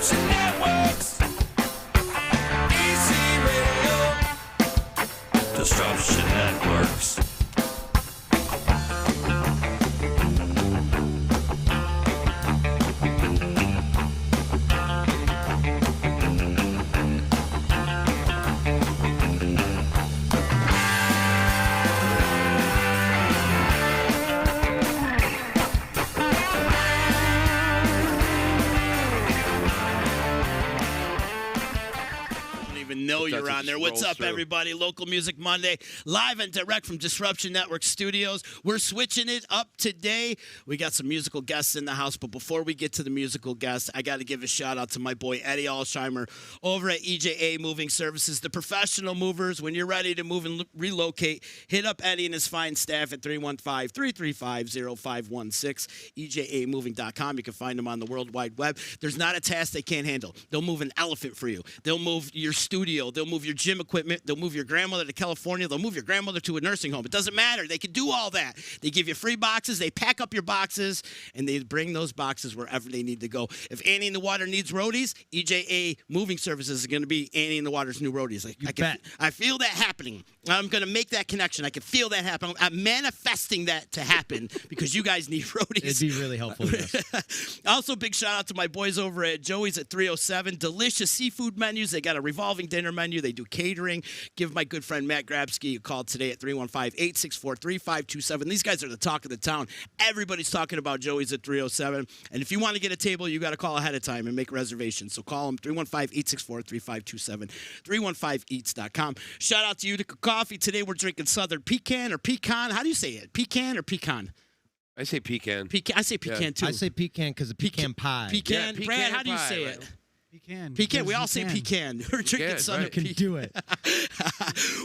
Disruption Networks. Easy Radio. Disruption Networks. Know you're on there. What's up, everybody? Local Music Monday, live and direct from Disruption Network Studios. We're switching it up today. We got some musical guests in the house, but before we get to the musical guests, I got to give a shout out to my boy Eddie Alsheimer over at EJA Moving Services, the professional movers. When you're ready to move and relocate, hit up Eddie and his fine staff at 315-335-0516, EJAmoving.com. You can find them on the World Wide Web. There's not a task they can't handle. They'll move an elephant for you. They'll move your studio. They'll move your gym equipment. They'll move your grandmother to California. They'll move your grandmother to a nursing home. It doesn't matter. They can do all that. They give you free boxes. They pack up your boxes, and they bring those boxes wherever they need to go. If Annie in the Water needs roadies, EJA Moving Services is going to be Annie in the Water's new roadies. I feel that happening. I'm going to make that connection. I can feel that happen. I'm manifesting that to happen because you guys need roadies. It'd be really helpful. Yes. Also, big shout out to my boys over at Joey's at 307. Delicious seafood menus. They got a revolving dinner menu. They do catering. Give my good friend Matt Grabsky a call today at 315-864-3527. These guys are the talk of the town. Everybody's talking about Joey's at 307. And if you want to get a table, you got to call ahead of time and make reservations. So call them 315-864-3527, 315eats.com. Shout out to Utica Coffee. Today we're drinking Southern Pecan or Pecan. How do you say it? Pecan or pecan? I say pecan. I say pecan, too. I say pecan because of pecan pie. Pecan. Yeah, Brad, pecan how do you pie, say right? it? Pecan. We all say pecan. We're drinking Southern right. Can do it.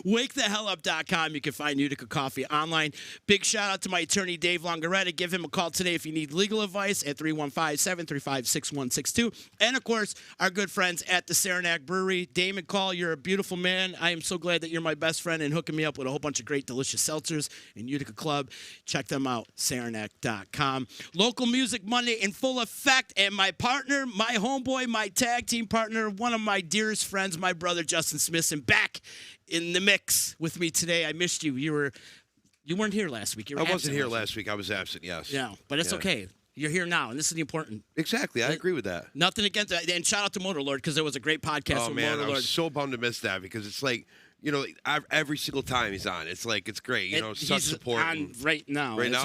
WakeTheHellUp.com. You can find Utica Coffee online. Big shout out to my attorney, Dave Longaretta. Give him a call today if you need legal advice at 315-735-6162. And, of course, our good friends at the Saranac Brewery. Damon Call, you're a beautiful man. I am so glad that you're my best friend and hooking me up with a whole bunch of great, delicious seltzers in Utica Club. Check them out, Saranac.com. Local Music Monday in full effect. And my partner, my homeboy, my tag team partner, one of my dearest friends, my brother Justin Smithson, back in the mix with me today. I missed you. You weren't here last week. I wasn't here last week. I was absent, yes. Yeah, but it's okay. You're here now, and this is the important. Exactly. I agree with that. Nothing against that. And shout out to Motorlord because there was a great podcast with man, Motorlord. I was so bummed to miss that because it's like, you know, every single time he's on, it's like, it's great. You know, such He's support. on right now. Right now?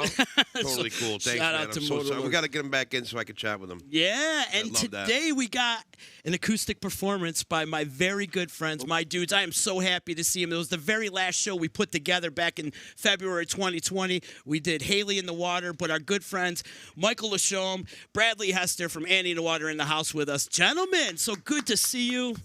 Totally cool. Thanks, shout man. out to I'm so sorry. Motorlord. We got to get him back in so I can chat with him. Yeah, and love that. today we got an acoustic performance by my very good friends, my dudes. I am so happy to see them. It was the very last show we put together back in February 2020. We did Haley in the Water, but our good friends, Michael Lashomb, Bradley Hester from Annie in the Water in the house with us. Gentlemen, so good to see you.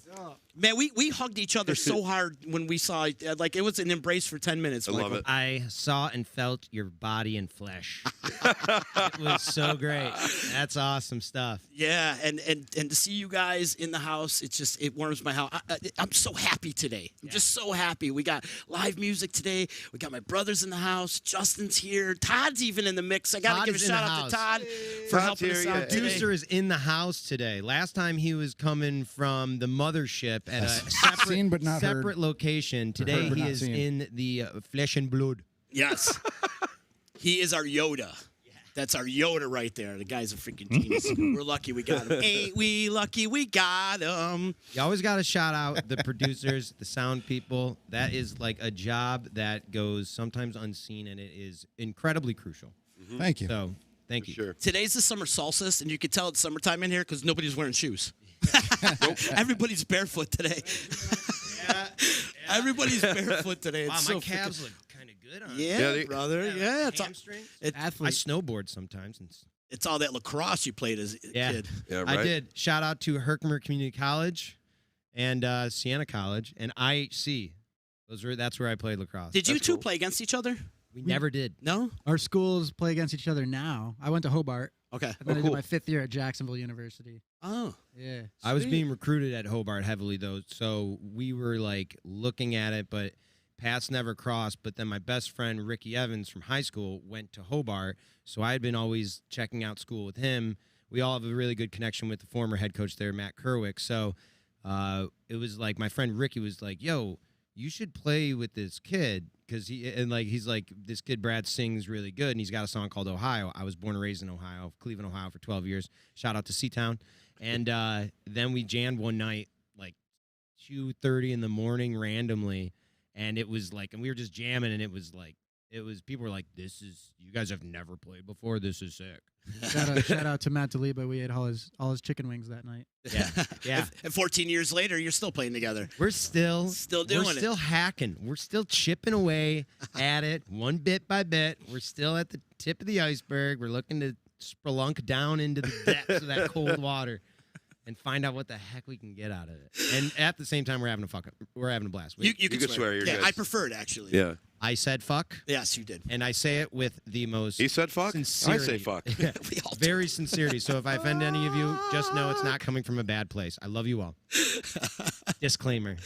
Man, we hugged each other so hard when we saw it. Like, it was an embrace for 10 minutes. I Michael. love it. I saw and felt your body and flesh. It was so great. That's awesome stuff. Yeah, and to see you guys in the house, it warms my heart. I'm so happy today. I'm just so happy. We got live music today. We got my brothers in the house. Justin's here. Todd's even in the mix. I got to give a shout out to Todd for helping us out today. Producer is in the house today. Last time he was coming from the mothership at a separate location. Today he is in the flesh and blood. Yes. He is our Yoda. That's our Yoda right there. The guy's a freaking genius. We're lucky we got him. Ain't we lucky we got him? You always got to shout out the producers, the sound people. That is like a job that goes sometimes unseen, and it is incredibly crucial. Mm-hmm. Thank you. So, thank you. Sure. Today's the summer solstice, and you can tell it's summertime in here because nobody's wearing shoes. Everybody's barefoot today. Everybody's barefoot today. It's Wow, my so calves look kind of good on. Yeah, brother. Yeah, it's hamstrings. I snowboard sometimes. it's all that lacrosse you played as a kid. Yeah, right? I did. Shout out to Herkimer Community College and Siena College and IHC. That's where I played lacrosse. Did you two play against each other? We never did. No? Our schools play against each other now. I went to Hobart. Okay. And then I did my 5th year at Jacksonville University. Oh. Yeah. I was being recruited at Hobart heavily, though, so we were, like, looking at it, but paths never crossed. But then my best friend, Ricky Evans, from high school, went to Hobart, so I had been always checking out school with him. we all have a really good connection with the former head coach there, Matt Kerwick. So it was like my friend Ricky was like, "Yo, you should play with this kid because he's like this kid Brad sings really good and he's got a song called Ohio. I was born and raised in Ohio, Cleveland, Ohio for 12 years. Shout out to Seatown. And then we jammed one night like 2:30 in the morning randomly, and it was like, and we were just jamming, and it was people were like, "This is, you guys have never played before. This is sick." Shout out to Matt DeLiba. We ate all his chicken wings that night. Yeah. And 14 years later, you're still playing together. We're still doing it. We're still hacking. We're still chipping away at it, one bit by bit. We're still at the tip of the iceberg. We're looking to spelunk down into the depths of that cold water and find out what the heck we can get out of it. And at the same time, we're having a blast. You can swear. You're yeah, good. I prefer it actually. Yeah. I said fuck. Yes, you did. And I say it with the most He said fuck? sincerity. I say fuck. We all do. Very sincerity. So if I offend any of you, just know it's not coming from a bad place. I love you all. Disclaimer.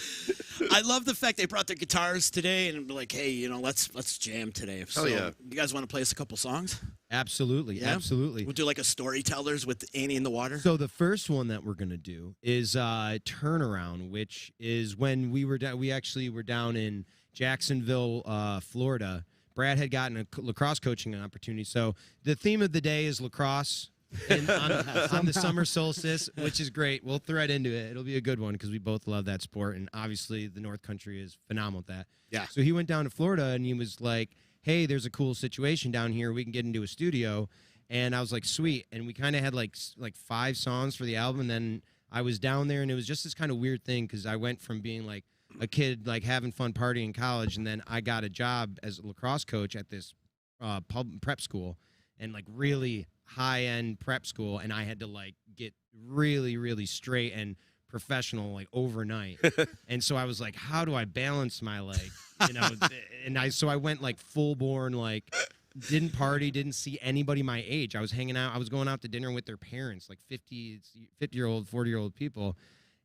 I love the fact they brought their guitars today and be like, "Hey, let's jam today." So, yeah. You guys want to play us a couple songs? Absolutely. Yeah? Absolutely. We'll do like a storytellers with Annie in the Water. So the first one that we're gonna do is Turnaround, which is when we actually were down in Jacksonville, Florida. Brad had gotten a lacrosse coaching opportunity. So the theme of the day is lacrosse and on the summer solstice, which is great. We'll thread into it. It'll be a good one because we both love that sport, and obviously the North Country is phenomenal at that. Yeah. So he went down to Florida and he was like, "Hey, there's a cool situation down here. We can get into a studio." And I was like, "Sweet." And we kind of had like 5 songs for the album. And then I was down there, and it was just this kind of weird thing because I went from being like a kid, like having fun partying in college, and then I got a job as a lacrosse coach at this prep school, and like really high-end prep school, and I had to like get really, really straight and professional like overnight. And so I was like, how do I balance my like, and I went like full born, like didn't party, didn't see anybody my age. I was hanging out, I was going out to dinner with their parents, like 50-year-old, 40-year-old people.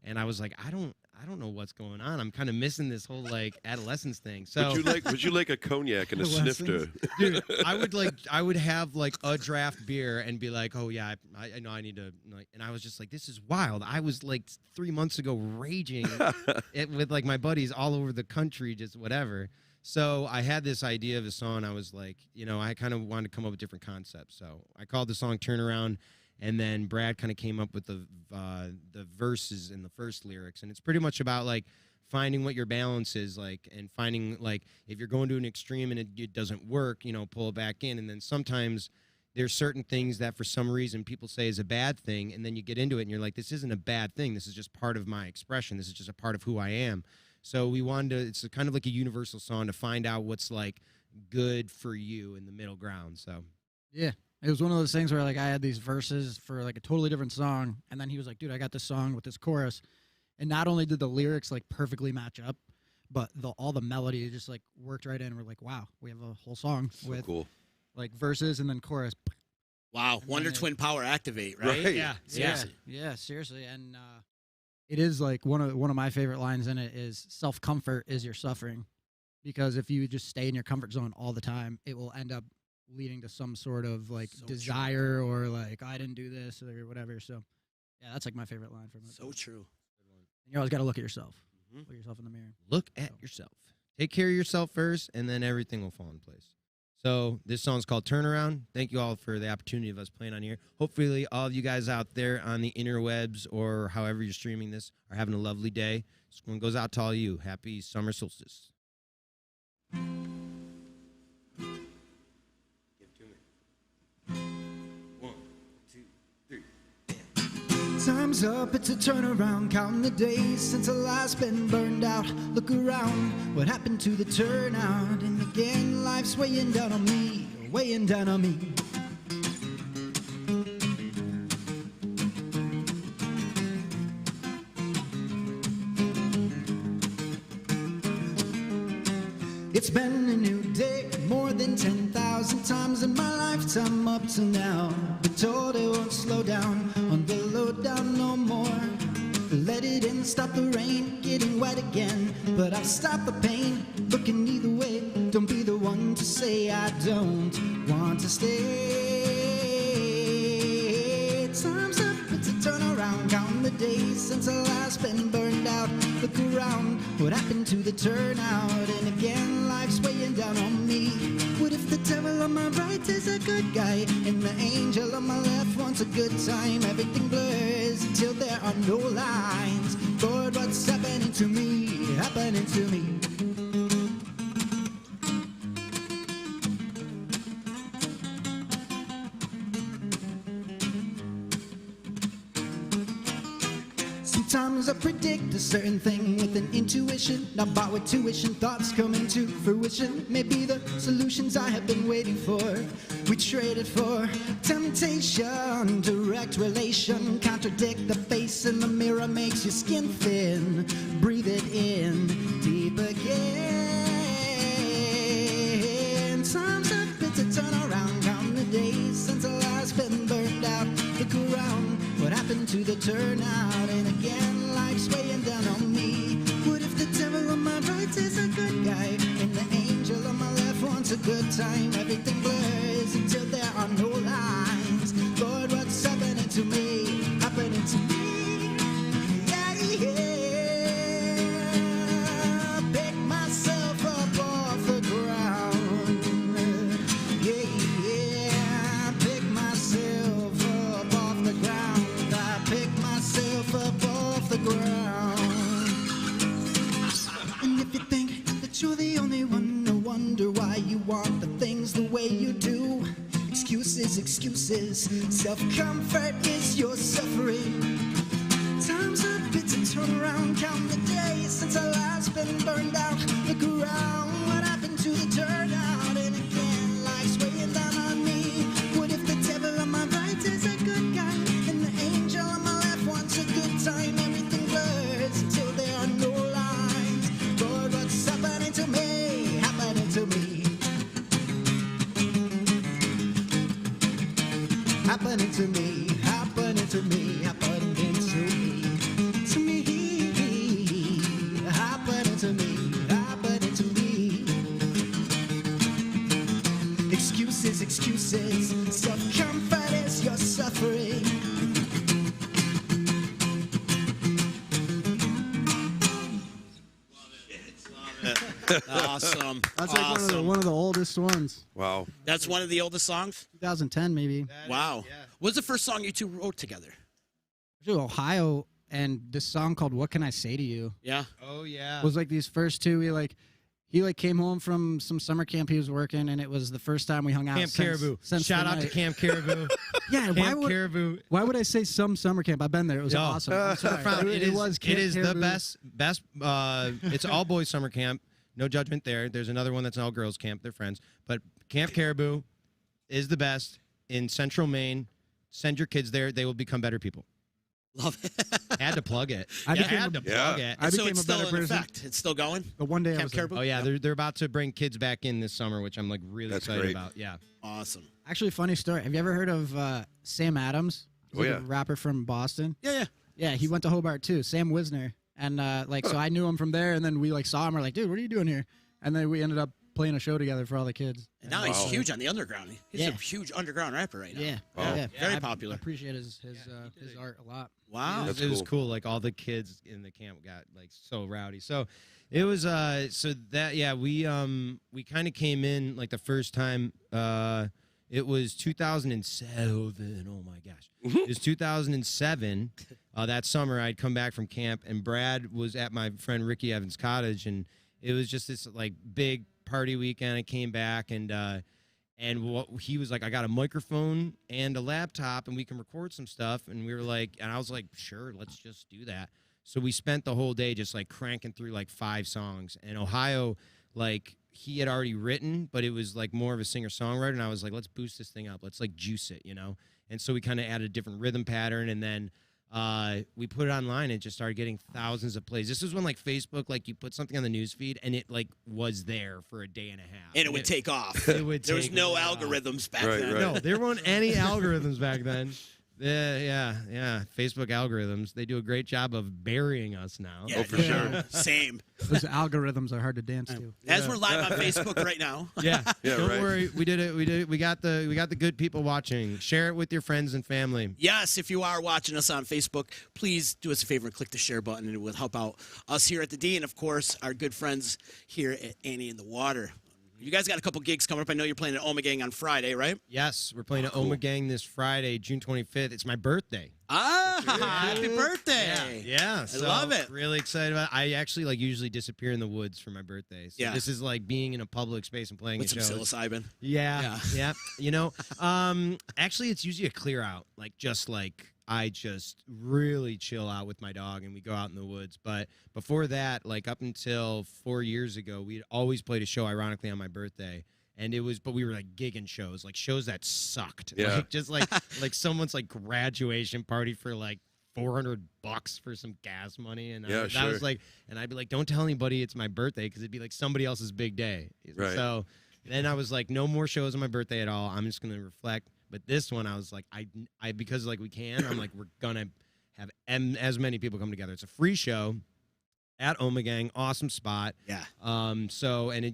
And I was like, I don't know what's going on. I'm kind of missing this whole like adolescence thing. So Would you like a cognac and a snifter? Dude, I would have like a draft beer and be like, "Oh yeah, I know I need to," like, and I was just like, this is wild. I was like 3 months ago raging with like my buddies all over the country, just whatever. So I had this idea of a song. I was like, I kind of wanted to come up with different concepts. So I called the song Turnaround. And then Brad kind of came up with the verses in the first lyrics, and it's pretty much about like finding what your balance is like, and finding like if you're going to an extreme and it doesn't work, pull it back in. And then sometimes there's certain things that for some reason people say is a bad thing, and then you get into it and you're like, this isn't a bad thing. This is just part of my expression. This is just a part of who I am. So we wanted to. It's kind of like a universal song to find out what's like good for you in the middle ground. So yeah. It was one of those things where like I had these verses for like a totally different song, and then he was like, "Dude, I got this song with this chorus," and not only did the lyrics like perfectly match up, but all the melody just like worked right in. We're like, "Wow, we have a whole song with cool. like verses and then chorus." Wow, Wonder Twin power activate, right? Right. yeah, Seriously. Yeah, seriously, and it is like one of my favorite lines in it is "Self-comfort is your suffering," because if you just stay in your comfort zone all the time, it will end up leading to some sort of like desire or like I didn't do this or whatever. So yeah, that's like my favorite line from it. So true. You always got to look at yourself. Look yourself in the mirror. Look at yourself. Take care of yourself first, and then everything will fall in place. So this song's called Turnaround. Thank you all for the opportunity of us playing on here. Hopefully all of you guys out there on the interwebs or however you're streaming this are having a lovely day. This one goes out to all you. Happy summer solstice. Time's up, it's a turnaround. Counting the days since the last been burned out. Look around, what happened to the turnout? And again, life's weighing down on me, weighing down on me. It's been a new day, more than 10,000 times in my lifetime up to now. Been told it won't slow down, on the low down no more. Let it in, stop the rain, getting wet again. But I'll stop the pain, looking either way. Don't be the one to say I don't want to stay. Time turn around, count the days since I last been burned out. Look around, what happened to the turnout? And again, life's weighing down on me. What if the devil on my right is a good guy, and the angel on my left wants a good time? Everything blurs until there are no lines. Lord, what's happening to me? Happening to me. Sometimes I predict a certain thing with an intuition, not bought with tuition, thoughts coming to fruition. Maybe the solutions I have been waiting for, we traded for temptation, direct relation, contradict the face in the mirror, makes your skin thin. Breathe it in, deep again. Time's a bit to turn around, count the days since the last been burned out. Look around, what happened to the turnout? And again, life's weighing down on me. What if the devil on my right is a good guy, and the angel on my left wants a good time? Everything blurs until there are no lines. Lord, what's happening to me? Happening to me? Yeah, yeah. Pick myself up off the ground. Yeah, yeah. Pick myself up off the ground. I pick myself up off the ground. And if you think that you're the only one, no wonder why you want the things the way you do. Excuses, excuses. Self-comfort is your suffering. Time's a bit to turn around, count the days since I last been burned out. Look around, what happened to the turnout? And again, life's weighing down on me. What if the devil on my right is a good guy, and the angel on my left wants a good time? Everything blurs until there are no lines. Lord, what's happening to me? Happening to me. Happening to me, happening to me, happening to me, to me, happening to me, happening to me. Excuses, excuses, self-comfort is your suffering. Awesome. That's like awesome. one of the oldest ones. Wow. That's one of the oldest songs? 2010 maybe. Wow. What's the first song you two wrote together? Actually, Ohio, and this song called "What Can I Say to You" Yeah. Oh yeah. was like these first two. He came home from some summer camp he was working, and it was the first time we hung out. Camp since, Caribou. Since Shout the out to night. Camp Caribou. Yeah, Caribou. why would I say some summer camp? I've been there. It was awesome. I'm sorry. It was it Camp is the Caribou. best. It's all boys summer camp. No judgment there. There's another one that's an all girls camp. They're friends. But Camp Caribou is the best in Central Maine. Send your kids there. They will become better people. Love it. Had to plug it. I became Had a- to plug it. I so became it's a still better in person. effect. It's still going? But one day I Camp was Caribou? Oh yeah, they're about to bring kids back in this summer, which I'm like really That's excited great. about. Yeah. Awesome. Actually, funny story. Have you ever heard of Sam Adams? He's Oh, like yeah. a rapper from Boston. Yeah, yeah. Yeah, he went to Hobart too. Sam Wisner, and so I knew him from there. And then we saw him. We're like, dude, what are you doing here? And then we ended up playing a show together for all the kids. And now he's huge on the underground. He's a huge underground rapper right now. Yeah, Wow. yeah, Very I popular. appreciate his art a lot. Wow. That's It was cool. cool. Like all the kids in the camp got like so rowdy. So it was we kind of came in like the first time it was 2007. Oh my gosh. It was 2007. That summer I'd come back from camp and Brad was at my friend Ricky Evans' cottage, and it was just this like big party weekend. I came back and he was like, I got a microphone and a laptop and we can record some stuff. And we were like, and I was like, sure, let's just do that. So we spent the whole day just like cranking through like 5 songs. And Ohio, like he had already written, but it was like more of a singer-songwriter. And I was like, let's boost this thing up. Let's like juice it, you know? And so we kind of added a different rhythm pattern. And then we put it online and it just started getting thousands of plays. This was when like Facebook, like you put something on the news feed and it like was there for a day and a half. And it would take off. It would There was take no off. algorithms back Right, then. right. No, there weren't any algorithms back then. Yeah. Facebook algorithms, they do a great job of burying us now. Yeah, for sure. Same. Those algorithms are hard to dance to. As we're live on Facebook right now. Yeah. Yeah, Don't right. worry. We did it. We got the good people watching. Share it with your friends and family. Yes, if you are watching us on Facebook, please do us a favor and click the share button, and it will help out us here at the D, and of course our good friends here at Annie in the Water. You guys got a couple gigs coming up. I know you're playing at Omegang on Friday, right? Yes, we're playing at Omegang this Friday, June 25th. It's my birthday. Happy birthday! Yeah, I love it. Really excited about it. I actually usually disappear in the woods for my birthday. So Yeah. this is like being in a public space and playing With at some shows. psilocybin. Yeah. Actually, it's usually a clear out. I just really chill out with my dog and we go out in the woods. But before that, like up until 4 years ago, we'd always played a show, ironically, on my birthday. And but we were like gigging shows, like shows that sucked. Yeah. Like just like someone's like graduation party for like $400 for some gas money. And Yeah, I sure. was like, and I'd be like, don't tell anybody it's my birthday because it'd be like somebody else's big day. Right. So then I was like, no more shows on my birthday at all. I'm just going to reflect. But this one, I was like, I because like we can, I'm like, we're gonna have as many people come together. It's a free show at Omegang, awesome spot. Yeah. You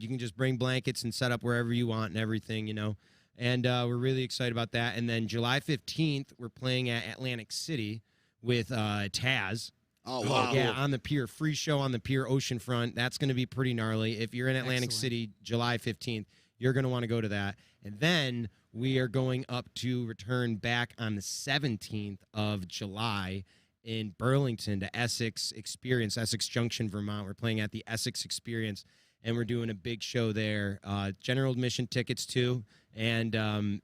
can just bring blankets and set up wherever you want and everything, And we're really excited about that. And then July 15th, we're playing at Atlantic City with Taz. Oh, wow. Yeah, on the pier, free show on the pier, oceanfront. That's going to be pretty gnarly. If you're in Atlantic Excellent. City, July 15th, you're going to want to go to that. And then we are going up to return back on the 17th of July in Burlington to Essex Experience, Essex Junction, Vermont. We're playing at the Essex Experience, and we're doing a big show there. General admission tickets, too. And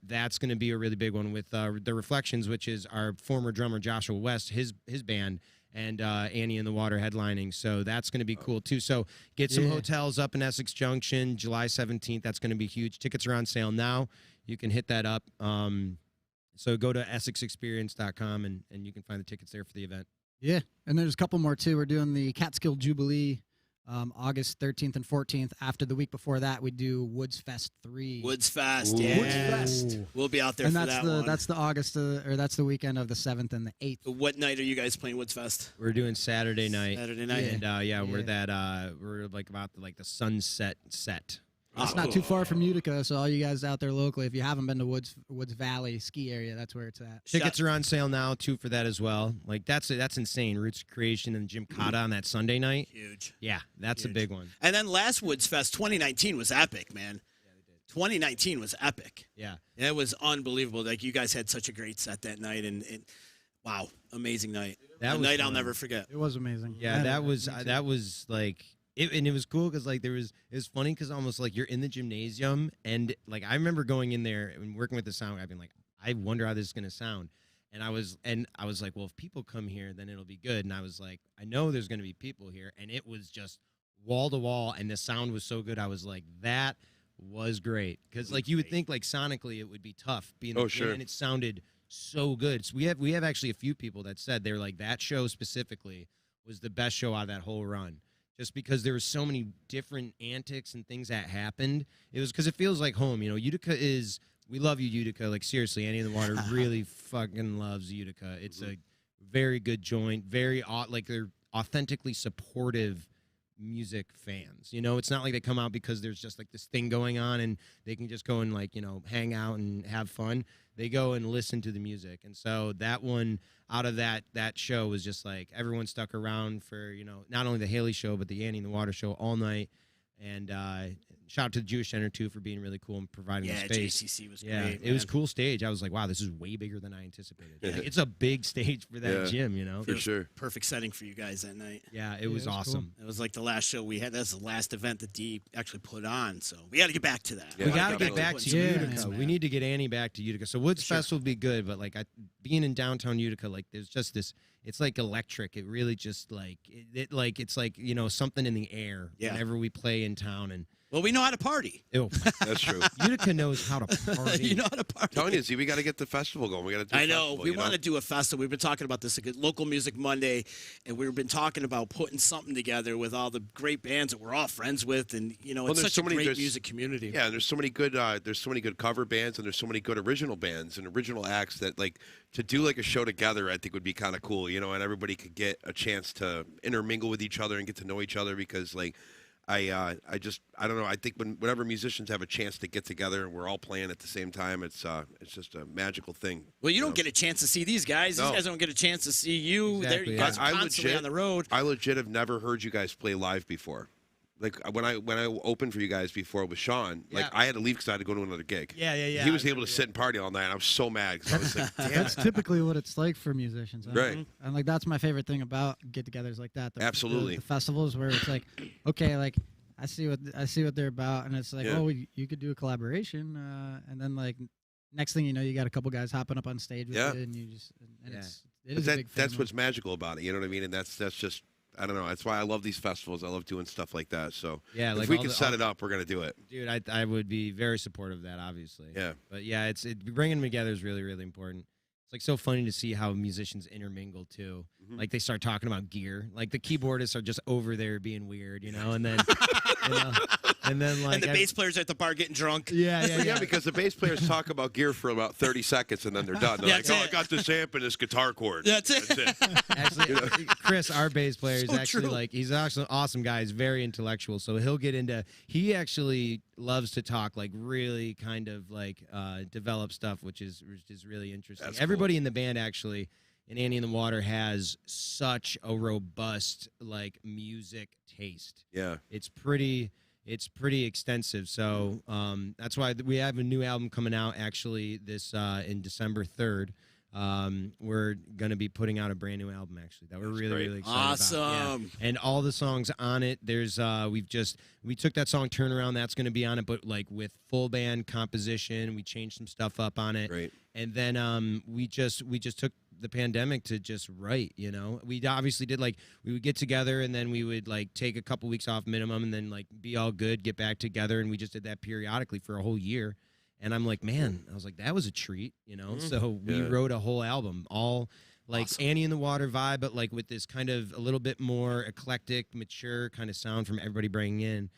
that's going to be a really big one with The Reflections, which is our former drummer Joshua West, his band, and Annie in the Water headlining. So that's going to be cool, too. So get some hotels up in Essex Junction, July 17th. That's going to be huge. Tickets are on sale now. You can hit that up. So go to EssexExperience.com, and you can find the tickets there for the event. Yeah, and there's a couple more, too. We're doing the Catskill Jubilee August 13th and 14th. After the week before that, we do Woods Fest 3. Woods Fest, Ooh. yeah. Woods Fest. We'll be out there And for that's that one. that's the August, or that's the weekend of the 7th and the 8th. What night are you guys playing Woods Fest? We're doing Saturday night. Saturday night. And we're Yeah. we're like about the sunset set. It's not too far from Utica, so all you guys out there locally, if you haven't been to Woods Valley ski area, that's where it's at. Tickets are on sale now too for that as well. Like that's insane. Roots of Creation and Jim Cotta on that Sunday night. Huge. Yeah, that's a Huge. big one. And then last Woods Fest 2019 was epic, man. 2019 was epic. Yeah. It was unbelievable. Like you guys had such a great set that night, and wow, amazing night. That a was night I'll fun. never forget. It was amazing. Yeah, that was like it was cool because like it was funny because almost like you're in the gymnasium and like I remember going in there and working with the sound guy being like, I wonder how this is gonna sound. And I was like, well, if people come here, then it'll be good. And I was like, I know there's gonna be people here, and it was just wall to wall, and the sound was so good. I was like, that was great because like you would think like sonically it would be tough being Sure. and it sounded so good. So we have actually a few people that said they're like that show specifically was the best show out of that whole run. Just because there were so many different antics and things that happened. It was because it feels like home. Utica is, we love you, Utica. Like, seriously, Annie in the Water really fucking loves Utica. It's a very good joint, they're authentically supportive music fans. It's not like they come out because there's just like this thing going on and they can just go and like, hang out and have fun. They go and listen to the music. And so that one out of that show was just like everyone stuck around for, not only the Haley show, but the Annie in the Water show all night. And shout out to the Jewish Center, too, for being really cool and providing the space. JCC was Yeah, great. it was man. a cool stage. I was like, wow, this is way bigger than I anticipated. Like, it's a big stage for that gym, For sure. Perfect setting for you guys that night. Yeah, it was it was awesome. It was like the last show we had. That's the last event that D actually put on. So we got to get back to that. Yeah, We got to definitely. get back to Yeah. Utica. We need to get Annie back to Utica. So Woods For sure. Fest will be good, but like being in downtown Utica, like there's just this. It's like electric. It really just like it's like something in the air Yeah. whenever we play in town, and Well, we know how to party. Ew. That's true. Utica knows how to party. You know how to party. Telling you, see, we got to get the festival going. We got to. I know. We want to do a festival. We've been talking about this, Local Music Monday, and we've been talking about putting something together with all the great bands that we're all friends with, and it's there's such a great there's- music community. Yeah, and there's so many good. There's so many good cover bands, and there's so many good original bands and original acts that like to do like a show together. I think would be kind of cool, and everybody could get a chance to intermingle with each other and get to know each other because like. I don't know. I think whenever musicians have a chance to get together and we're all playing at the same time, it's just a magical thing. Well, you don't get a chance to see these guys. No. These guys don't get a chance to see you. Exactly, You guys yeah. are constantly on the road. I legit have never heard you guys play live before. Like when I opened for you guys before with Sean, like Yeah. I had to leave because I had to go to another gig. Yeah. He was able to sit and party all night. And I was so mad because I was like, damn. That's typically what it's like for musicians. Huh? Right. And like that's my favorite thing about get-togethers like that. Absolutely. The festivals where it's like, okay, like I see what they're about, and it's like, Yeah. oh, you could do a collaboration, and then like next thing you know, you got a couple guys hopping up on stage with Yeah. you, and you just and Yeah. it But is a big that's family. what's magical about it. You know what I mean? And that's just I don't know. That's why I love these festivals. I love doing stuff like that. So Yeah, if like we all can the- set all- it up, we're gonna do it. Dude, I would be very supportive of that, obviously. Yeah. But yeah, bringing them together is really, really important. It's like so funny to see how musicians intermingle too. Mhm. Like they start talking about gear. Like the keyboardists are just over there being weird, and then and then like and the bass players at the bar getting drunk. Yeah, because the bass players talk about gear for about 30 seconds and then they're done. They're That's like, "Oh, I it. got this amp and this guitar chord." That's it. That's it. Actually, Chris, our bass player, is So actually true. like he's actually an awesome guy. He's very intellectual, so he'll get into. He actually loves to talk, like really kind of like develop stuff, which is really interesting. That's cool. Everybody in the band actually, in Annie in the Water, has such a robust like music taste. Yeah. It's pretty extensive. So that's why we have a new album coming out actually this in December 3rd. We're gonna be putting out a brand new album actually that we're That's really great. really excited about. Yeah. Awesome. And all the songs on it. There's we took that song Turnaround, that's gonna be on it, but like with full band composition. We changed some stuff up on it. Great. And then we just took the pandemic to just write, we obviously did like we would get together and then we would like take a couple weeks off minimum and then like be all good, get back together, and we just did that periodically for a whole year. And I'm like, man, I was like, that was a treat, So we Yeah. wrote a whole album, all like Awesome. Annie in the Water vibe, but like with this kind of a little bit more eclectic, mature kind of sound from everybody bringing in.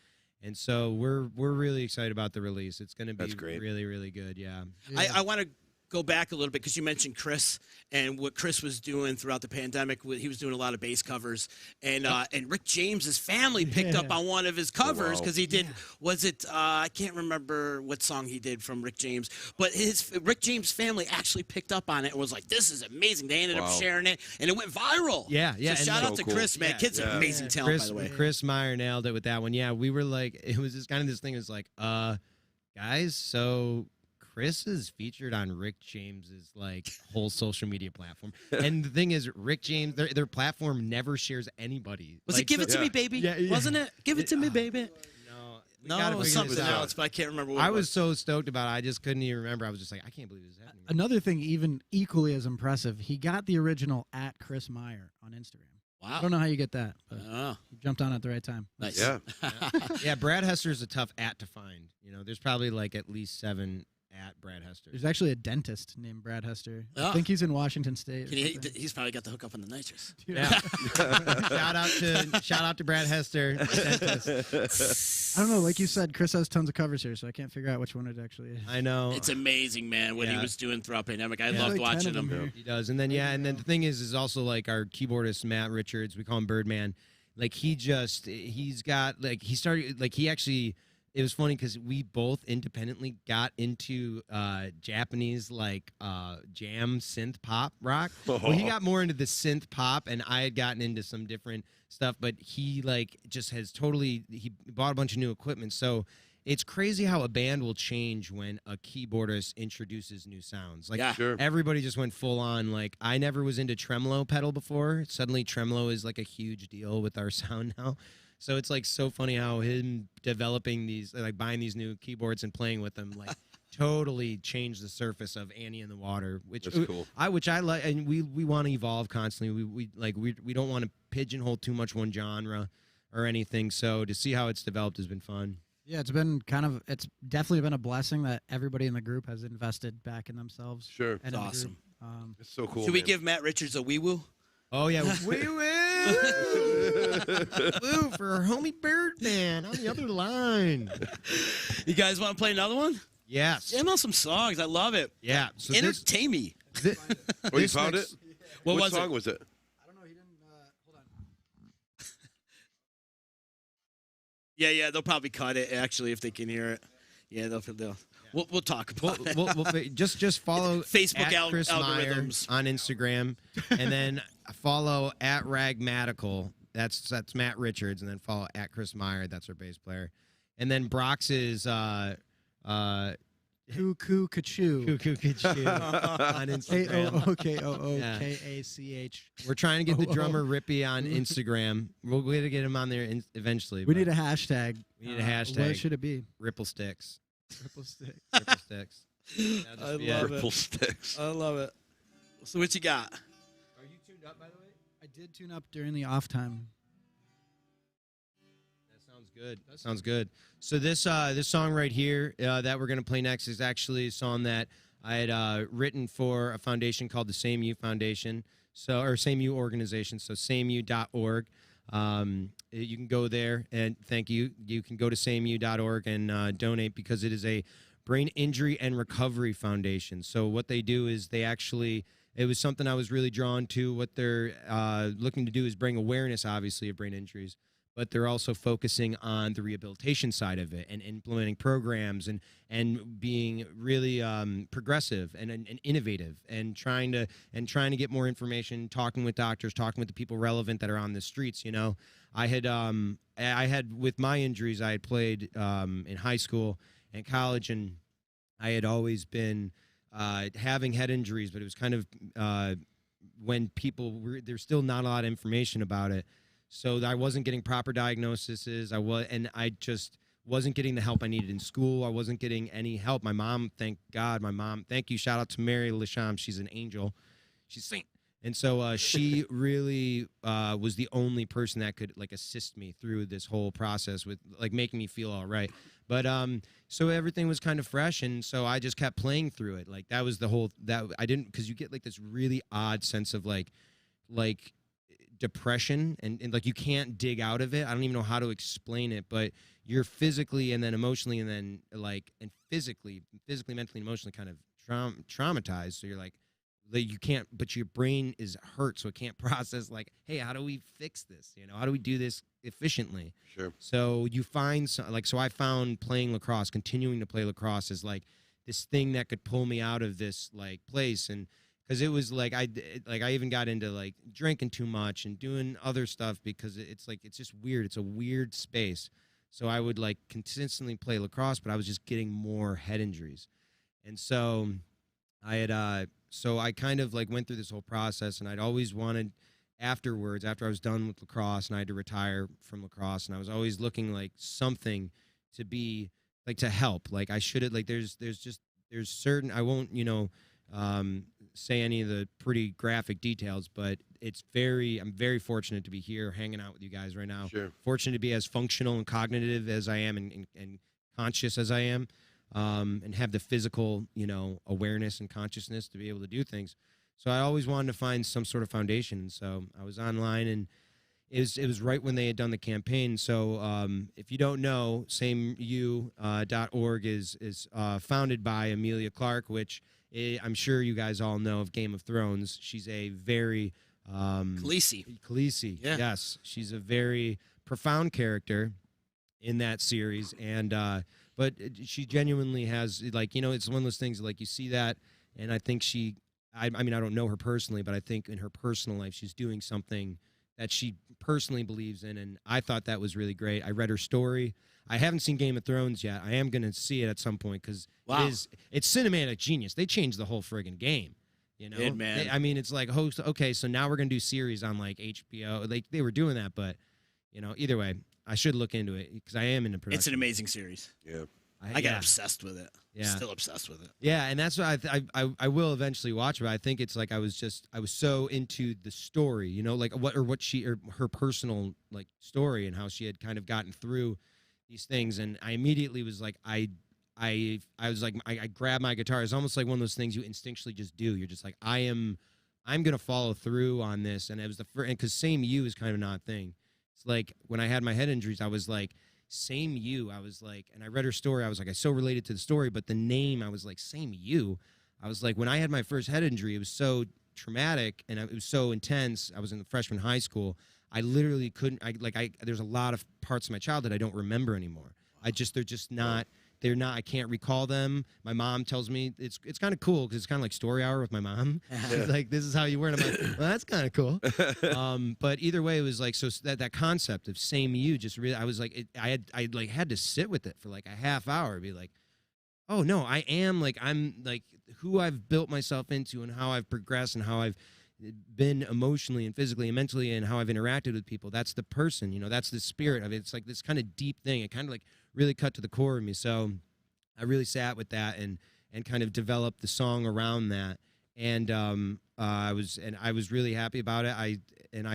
And so we're really excited about the release. It's going to be That's great. really, really good. Yeah. I want to go back a little bit because you mentioned Chris and what Chris was doing throughout the pandemic. He was doing a lot of bass covers, and Rick James's family picked up on one of his covers wow. because he did. Was it? I can't remember what song he did from Rick James, but Rick James' family actually picked up on it and was like, "This is amazing." They ended up Wow. sharing it, and it went viral. Yeah, yeah, So and shout so out to cool. Chris, man. Yeah. Kid's an Yeah. amazing talent, by the way. Chris Meyer nailed it with that one. Yeah, we were like, it was just kind of this thing. It was like, guys, so Chris is featured on Rick James's like whole social media platform, and the thing is, Rick James, their platform never shares anybody. Was Like, it "Give so- It to Me, Baby"? Yeah, yeah. Wasn't it? "Give It to Me, Baby"? No, we No, gotta it was figure something this out. else, but I can't remember what I it was so stoked about it. I just couldn't even remember. I was just like, I can't believe this is happening. Another thing, even equally as impressive, he got the original at Chris Meyer on Instagram. I Wow. don't know how you get that, but Oh, you jumped on at the right time. nice. Yeah. Yeah, Brad Hester is a tough to find. There's probably like at least 7 at Brad Hester. There's actually a dentist named Brad Hester. Oh. I think he's in Washington State. or something. He's probably got the hookup on the nitrous. Yeah. shout out to Brad Hester. dentist. I don't know. Like you said, Chris has tons of covers here, so I can't figure out which one it actually is. I know. It's amazing, man, what he Yeah. was doing throughout pandemic. I Yeah, loved like 10 watching of them him. here. He does. And then the thing is also like our keyboardist Matt Richards, we call him Birdman. Like he's got like he started like he actually it was funny because we both independently got into Japanese like jam synth pop rock. Well, he got more into the synth pop, and I had gotten into some different stuff. But he like just has totally he bought a bunch of new equipment. So it's crazy how a band will change when a keyboardist introduces new sounds. Like Yeah. Sure. everybody just went full on. Like I never was into tremolo pedal before. Suddenly tremolo is like a huge deal with our sound now. So it's like so funny how him developing these, like buying these new keyboards and playing with them, like totally changed the surface of Annie in the Water, which That's cool. I like, and we want to evolve constantly. We don't want to pigeonhole too much one genre or anything. So to see how it's developed has been fun. Yeah, it's definitely been a blessing that everybody in the group has invested back in themselves. Sure. and It's in the group. awesome. It's so cool. Should we man. give Matt Richards a wee woo? Oh yeah, wee woo, woo for our homie Birdman on the other line. You guys want to play another one? Yes. Jam on some songs. I love it. Yeah. So Entertain me. Oh, you found it? What What was song it? was it? I don't know. He didn't. Hold on. Yeah, they'll probably cut it actually if they can hear it. Yeah, they'll. We'll talk about it. We'll just follow Facebook at Chris Meyer algorithms. on Instagram, and then follow at Ragmatical. That's Matt Richards, and then follow at Chris Meyer. That's our bass player, and then Brock's is Cuckoo Kachoo. Cuckoo Kachoo on Instagram. KOOKOOKACH. We're trying to get the drummer Rippy on Instagram. We're going to get him on there eventually. We but need a hashtag. we need a hashtag. What should it be? Ripple Sticks. Triple stick. Ripple Sticks. I be love it. Purple Sticks. I love it. So what you got? Are you tuned up, by the way? I did tune up during the off time. That sounds good. That sounds good. So this song right here that we're gonna play next is actually a song that I had written for a foundation called the Same You Foundation, or Same You organization. So sameu.org. You can go there and thank you. You can go to sameu.org and donate because it is a brain injury and recovery foundation. So what they do is it was something I was really drawn to. What they're looking to do is bring awareness, obviously, of brain injuries, but they're also focusing on the rehabilitation side of it and implementing programs and being really progressive and innovative and trying to get more information, talking with doctors, talking with the people relevant that are on the streets. You know, I had with my injuries, I had played in high school and college, and I had always been having head injuries, but it was kind of when there's still not a lot of information about it. So I wasn't getting proper diagnoses. I just wasn't getting the help I needed in school. I wasn't getting any help. My mom, thank God, thank you. Shout out to Mary Lashomb. She's an angel. She's a saint. And so she really was the only person that could assist me through this whole process with making me feel all right. But so everything was kind of fresh, and so I just kept playing through it. That was the whole that I didn't, because you get this really odd sense of like depression and you can't dig out of it. I don't even know how to explain it, but you're physically and then emotionally and then physically, mentally, and emotionally kind of traumatized. So you're you can't, but your brain is hurt, so it can't process hey, how do we fix this? How do we do this efficiently? Sure. So you find so I found playing lacrosse, continuing to play lacrosse is this thing that could pull me out of this place. And because it was I even got into drinking too much and doing other stuff because it's just weird. It's a weird space. So I would consistently play lacrosse, but I was just getting more head injuries. And so I had so I kind of went through this whole process, and I'd always wanted afterwards, after I was done with lacrosse and I had to retire from lacrosse, and I was always looking something to be to help. I should have there's certain, I won't say any of the pretty graphic details, but I'm very fortunate to be here hanging out with you guys right now. Sure. Fortunate to be as functional and cognitive as I am and conscious as I am, and have the physical, awareness and consciousness to be able to do things. So I always wanted to find some sort of foundation. So I was online, and it was right when they had done the campaign. So if you don't know, sameu.org is founded by Emilia Clarke, which I'm sure you guys all know of Game of Thrones. She's a very Khaleesi. Yeah. Yes, she's a very profound character in that series, and but she genuinely has it's one of those things you see that, and I think I mean, I don't know her personally, but I think in her personal life she's doing something that she personally believes in, and I thought that was really great. I read her story. I haven't seen Game of Thrones yet. I am going to see it at some point because it's cinematic genius. They changed the whole friggin' game. Did, man. I mean, it's okay, so now we're going to do series on HBO. They were doing that, but either way, I should look into it because I am into production. It's an amazing series. Yeah. I got obsessed with it. Yeah. Still obsessed with it. Yeah, and that's why I will eventually watch it. But I think it's I was so into the story, her personal story and how she had kind of gotten through these things, and I immediately was like, I was like, I grabbed my guitar. It's almost like one of those things you instinctually just do. You're just like, I'm gonna follow through on this. And it was the first, and because same you is kind of an odd thing. It's like when I had my head injuries, I was like, same you. I was like, and I read her story. I was like, I so related to the story, but the name, I was like, same you. I was like, when I had my first head injury, it was so traumatic and it was so intense. I was in the freshman high school. I literally couldn't. There's a lot of parts of my childhood I don't remember anymore. They're just not. They're not. I can't recall them. My mom tells me it's kind of cool because it's kind of like story hour with my mom. She's like, this is how you were. And I'm like, well, that's kind of cool. But either way, it was like, so that concept of same you just really, I was like, I had to sit with it for like a half hour, be like, oh no, I'm like who I've built myself into and how I've progressed and how I've been emotionally and physically and mentally and how I've interacted with people. That's the person, that's the spirit of it. It's like this kind of deep thing. It kind of like really cut to the core of me. So I really sat with that and kind of developed the song around that. And I was really happy about it. I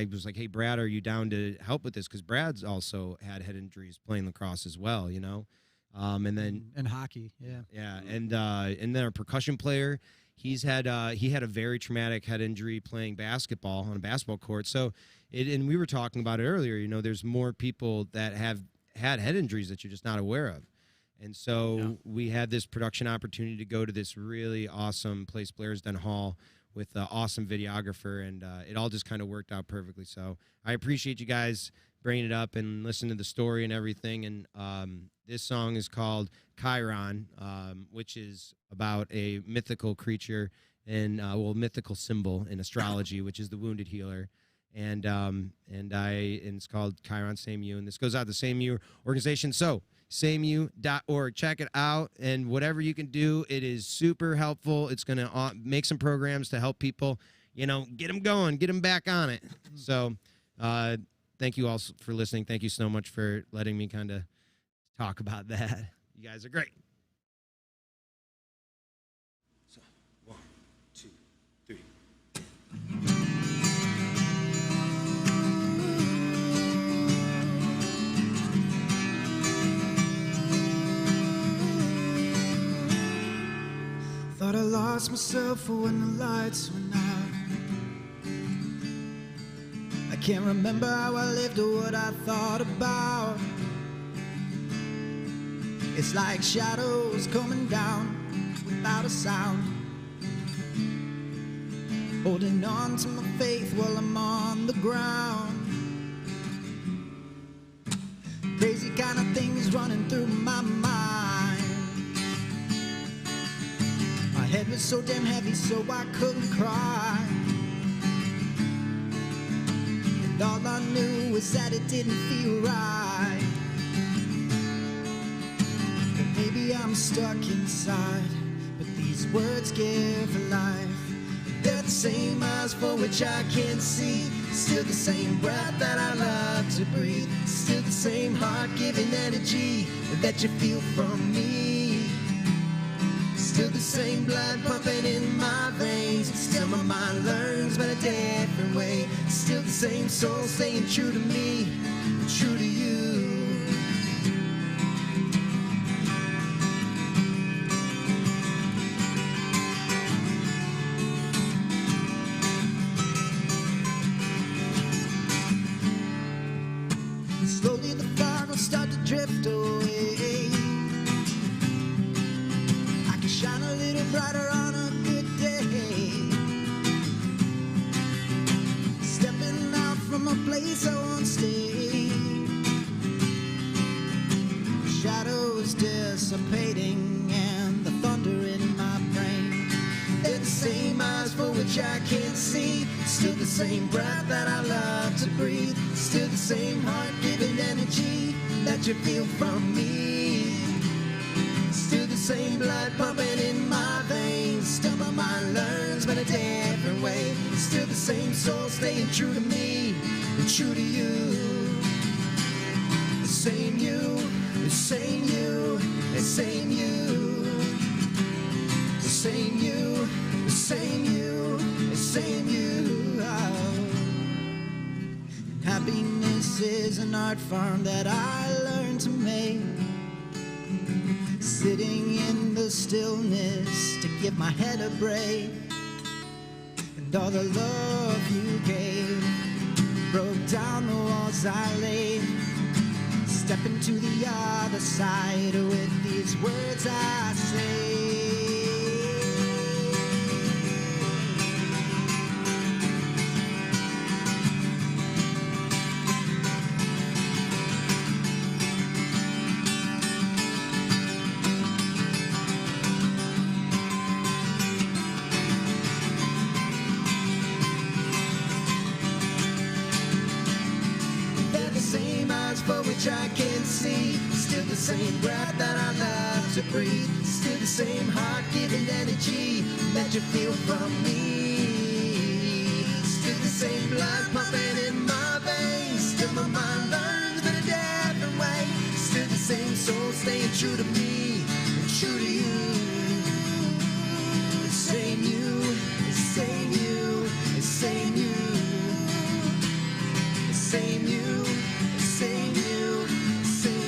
was like, hey, Brad, are you down to help with this? Because Brad's also had head injuries playing lacrosse as well, and then and hockey, and then our percussion player, he had a very traumatic head injury playing basketball on a basketball court. So and we were talking about it earlier. There's more people that have had head injuries that you're just not aware of. And so we had this production opportunity to go to this really awesome place, Blairsden Hall, with an awesome videographer, and it all just kind of worked out perfectly. So I appreciate you guys bringing it up and listening to the story and everything. And this song is called Chiron, which is about a mythical creature and mythical symbol in astrology, which is the wounded healer. And it's called Chiron Same You, and this goes out to the Same You organization. So sameu.org, check it out, and whatever you can do, it is super helpful. It's going to make some programs to help people, get them going, get them back on it. So thank you all for listening. Thank you so much for letting me kind of talk about that. You guys are great. So, 1, 2, 3. Thought I lost myself when the lights went out. I can't remember how I lived or what I thought about. It's like shadows coming down without a sound, holding on to my faith while I'm on the ground. Crazy kind of things running through my mind. My head was so damn heavy so I couldn't cry, and all I knew was that it didn't feel right. Maybe I'm stuck inside, but these words give life. They're the same eyes for which I can't see, still the same breath that I love to breathe, still the same heart giving energy that you feel from me, still the same blood pumping in my veins, still my mind learns but a different way, still the same soul staying true to me, true to you. Slowly the fog will start to drift away. I can shine a little brighter on a good day. Stepping out from a place I won't stay. Shadows dissipating and the thunder in my brain. They're the same eyes for which I can't see, still the same breath that I love to breathe, still the same heart giving energy that you feel from me, still the same blood pumping in my veins, still my mind learns but a different way, still the same soul staying true to me and true to you. The same you, the same you, the same you, the same you, the same you, the same you. Oh. Happiness is an art form that I learned learned to make. Sitting in the stillness to give my head a break. And all the love you gave broke down the walls I laid. Stepping to the other side with these words I say. For which I can see, still the same breath that I love to breathe, still the same heart-giving energy that you feel from me, still the same blood pumping in my veins, still my mind learns but a different way, still the same soul staying true to me and true to you. Same you, same you, same you, same you. Same you, same you, same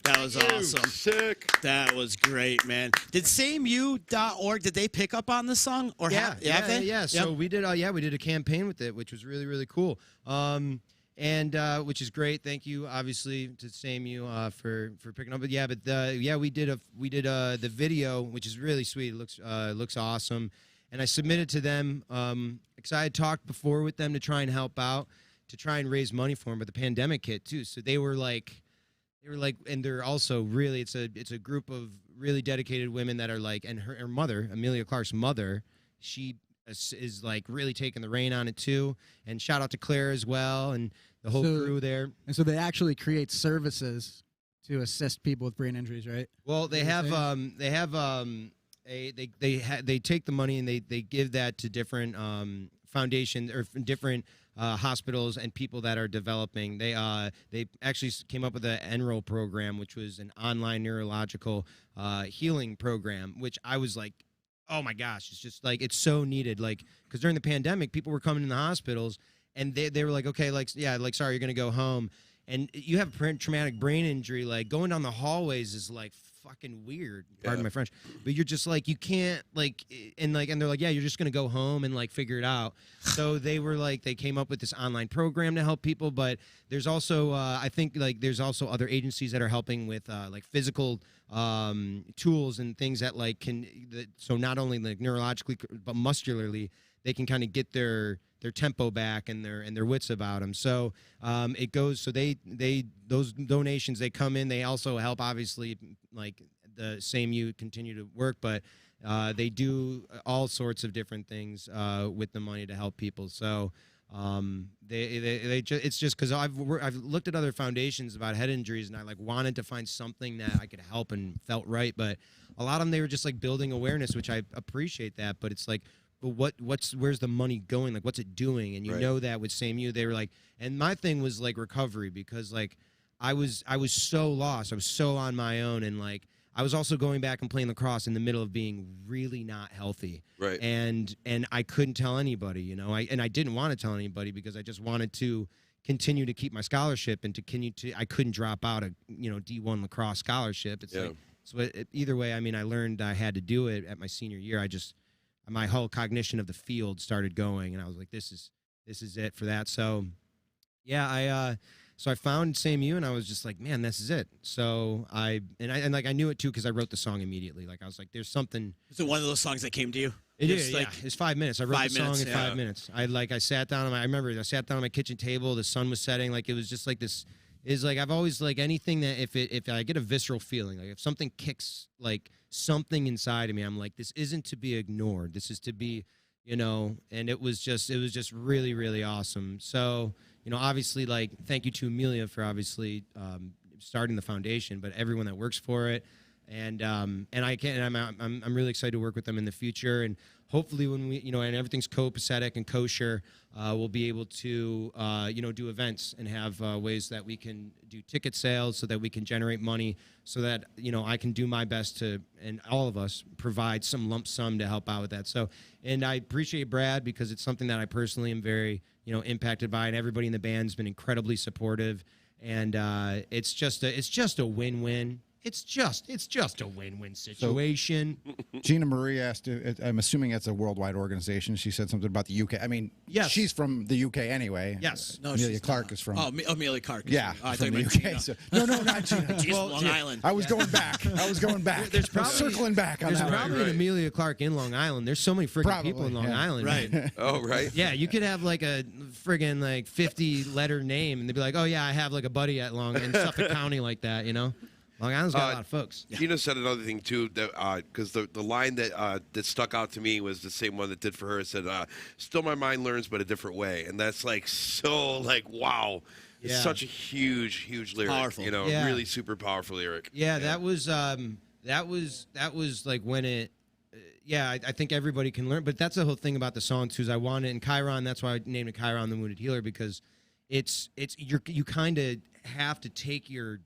That was awesome. Sick. That was great, man. Did sameu.org, did they pick up on this song? Or have they? Yeah. So we did a campaign with it, which was really, really cool. And which is great. Thank you, obviously, to SameU for picking up. But we did the video, which is really sweet. It looks awesome. And I submitted to them because I had talked before with them to try and help out, to try and raise money for them. But the pandemic hit too, so they were like, and they're also really, it's a group of really dedicated women that are like, and her mother, Amelia Clark's mother, she is like really taking the reign on it too. And shout out to Claire as well and the whole crew there. And so they actually create services to assist people with brain injuries, right? Well, they take the money and they give that to different foundations or different hospitals and people that are developing. They actually came up with the Enroll program, which was an online neurological healing program, which I was like, oh my gosh, it's just like, it's so needed. Like, because during the pandemic, people were coming in the hospitals and they were like, okay, like, yeah, like, sorry, you're going to go home. And you have traumatic brain injury, like going down the hallways is like fucking weird. Pardon my French, but you're just like, you can't like, and they're like, yeah, you're just gonna go home and like figure it out. So they were like, they came up with this online program to help people, but there's also, I think like there's also other agencies that are helping with like physical tools and things that like so not only like neurologically but muscularly they can kind of get their tempo back and their wits about them. So it goes. So those donations, they come in. They also help, obviously, like the SameU continue to work, but they do all sorts of different things with the money to help people. So it's just because I've looked at other foundations about head injuries and I like wanted to find something that I could help and felt right, but a lot of them, they were just like building awareness, which I appreciate that, but it's like, but where's the money going? Like, what's it doing? And you know that with SameU, they were like, and my thing was like recovery, because like I was so lost. I was so on my own, and like I was also going back and playing lacrosse in the middle of being really not healthy. Right. And I couldn't tell anybody, you know. I didn't want to tell anybody because I just wanted to continue to keep my scholarship and to continue to. I couldn't drop out a D1 lacrosse scholarship. It's like, so either way, I mean, I learned I had to do it at my senior year. My whole cognition of the field started going, and I was like, this is it for that. So yeah, I found SameU, and I was just like, man, this is it. So I knew it too because I wrote the song immediately. Like I was like, there's something. Is it one of those songs that came to you? It is. Like, it's 5 minutes. I wrote the song in 5 yeah. minutes. I sat down on my kitchen table. The sun was setting. Like it was just like this. is like I've always like anything that if I get a visceral feeling, like if something kicks like something inside of me, I'm like, this isn't to be ignored. This is to be, and it was just really, really awesome. So, obviously, like, thank you to Amelia for obviously starting the foundation, but everyone that works for it. And I'm really excited to work with them in the future, and hopefully when we and everything's copacetic and kosher, we'll be able to do events and have ways that we can do ticket sales so that we can generate money so that I can do my best to, and all of us, provide some lump sum to help out with that. So, and I appreciate Brad because it's something that I personally am very impacted by, and everybody in the band's been incredibly supportive, and it's just a win-win. It's just a win-win situation. Gina Marie asked, I'm assuming it's a worldwide organization. She said something about the UK. I mean, Yes. she's from the UK anyway. Yes. No, Amelia she's Clark not. is from. Oh, Amelia Clark. Yeah, I from thought the you UK. meant So, no, not Gina. Gina. Long Island. I was going back. There's probably circling back on There's that. probably an Amelia Clark in Long Island. There's so many freaking Probably, people in Long yeah. Island. Right. man. Oh, right. Yeah, you could have like a friggin' like 50-letter name, and they'd be like, "Oh yeah, I have like a buddy at in Suffolk County like that." Long Island's got a lot of folks. Gina said another thing too, that because the line that stuck out to me was the same one that did for her. It said, "Still my mind learns, but a different way," and that's like so like wow. It's Yeah. such a huge lyric. Powerful. Yeah. Really super powerful lyric. Yeah, that was like when it. I think everybody can learn, but that's the whole thing about the song too. Is I want it, and Chiron. That's why I named it Chiron, the Wounded Healer, because you kind of have to take your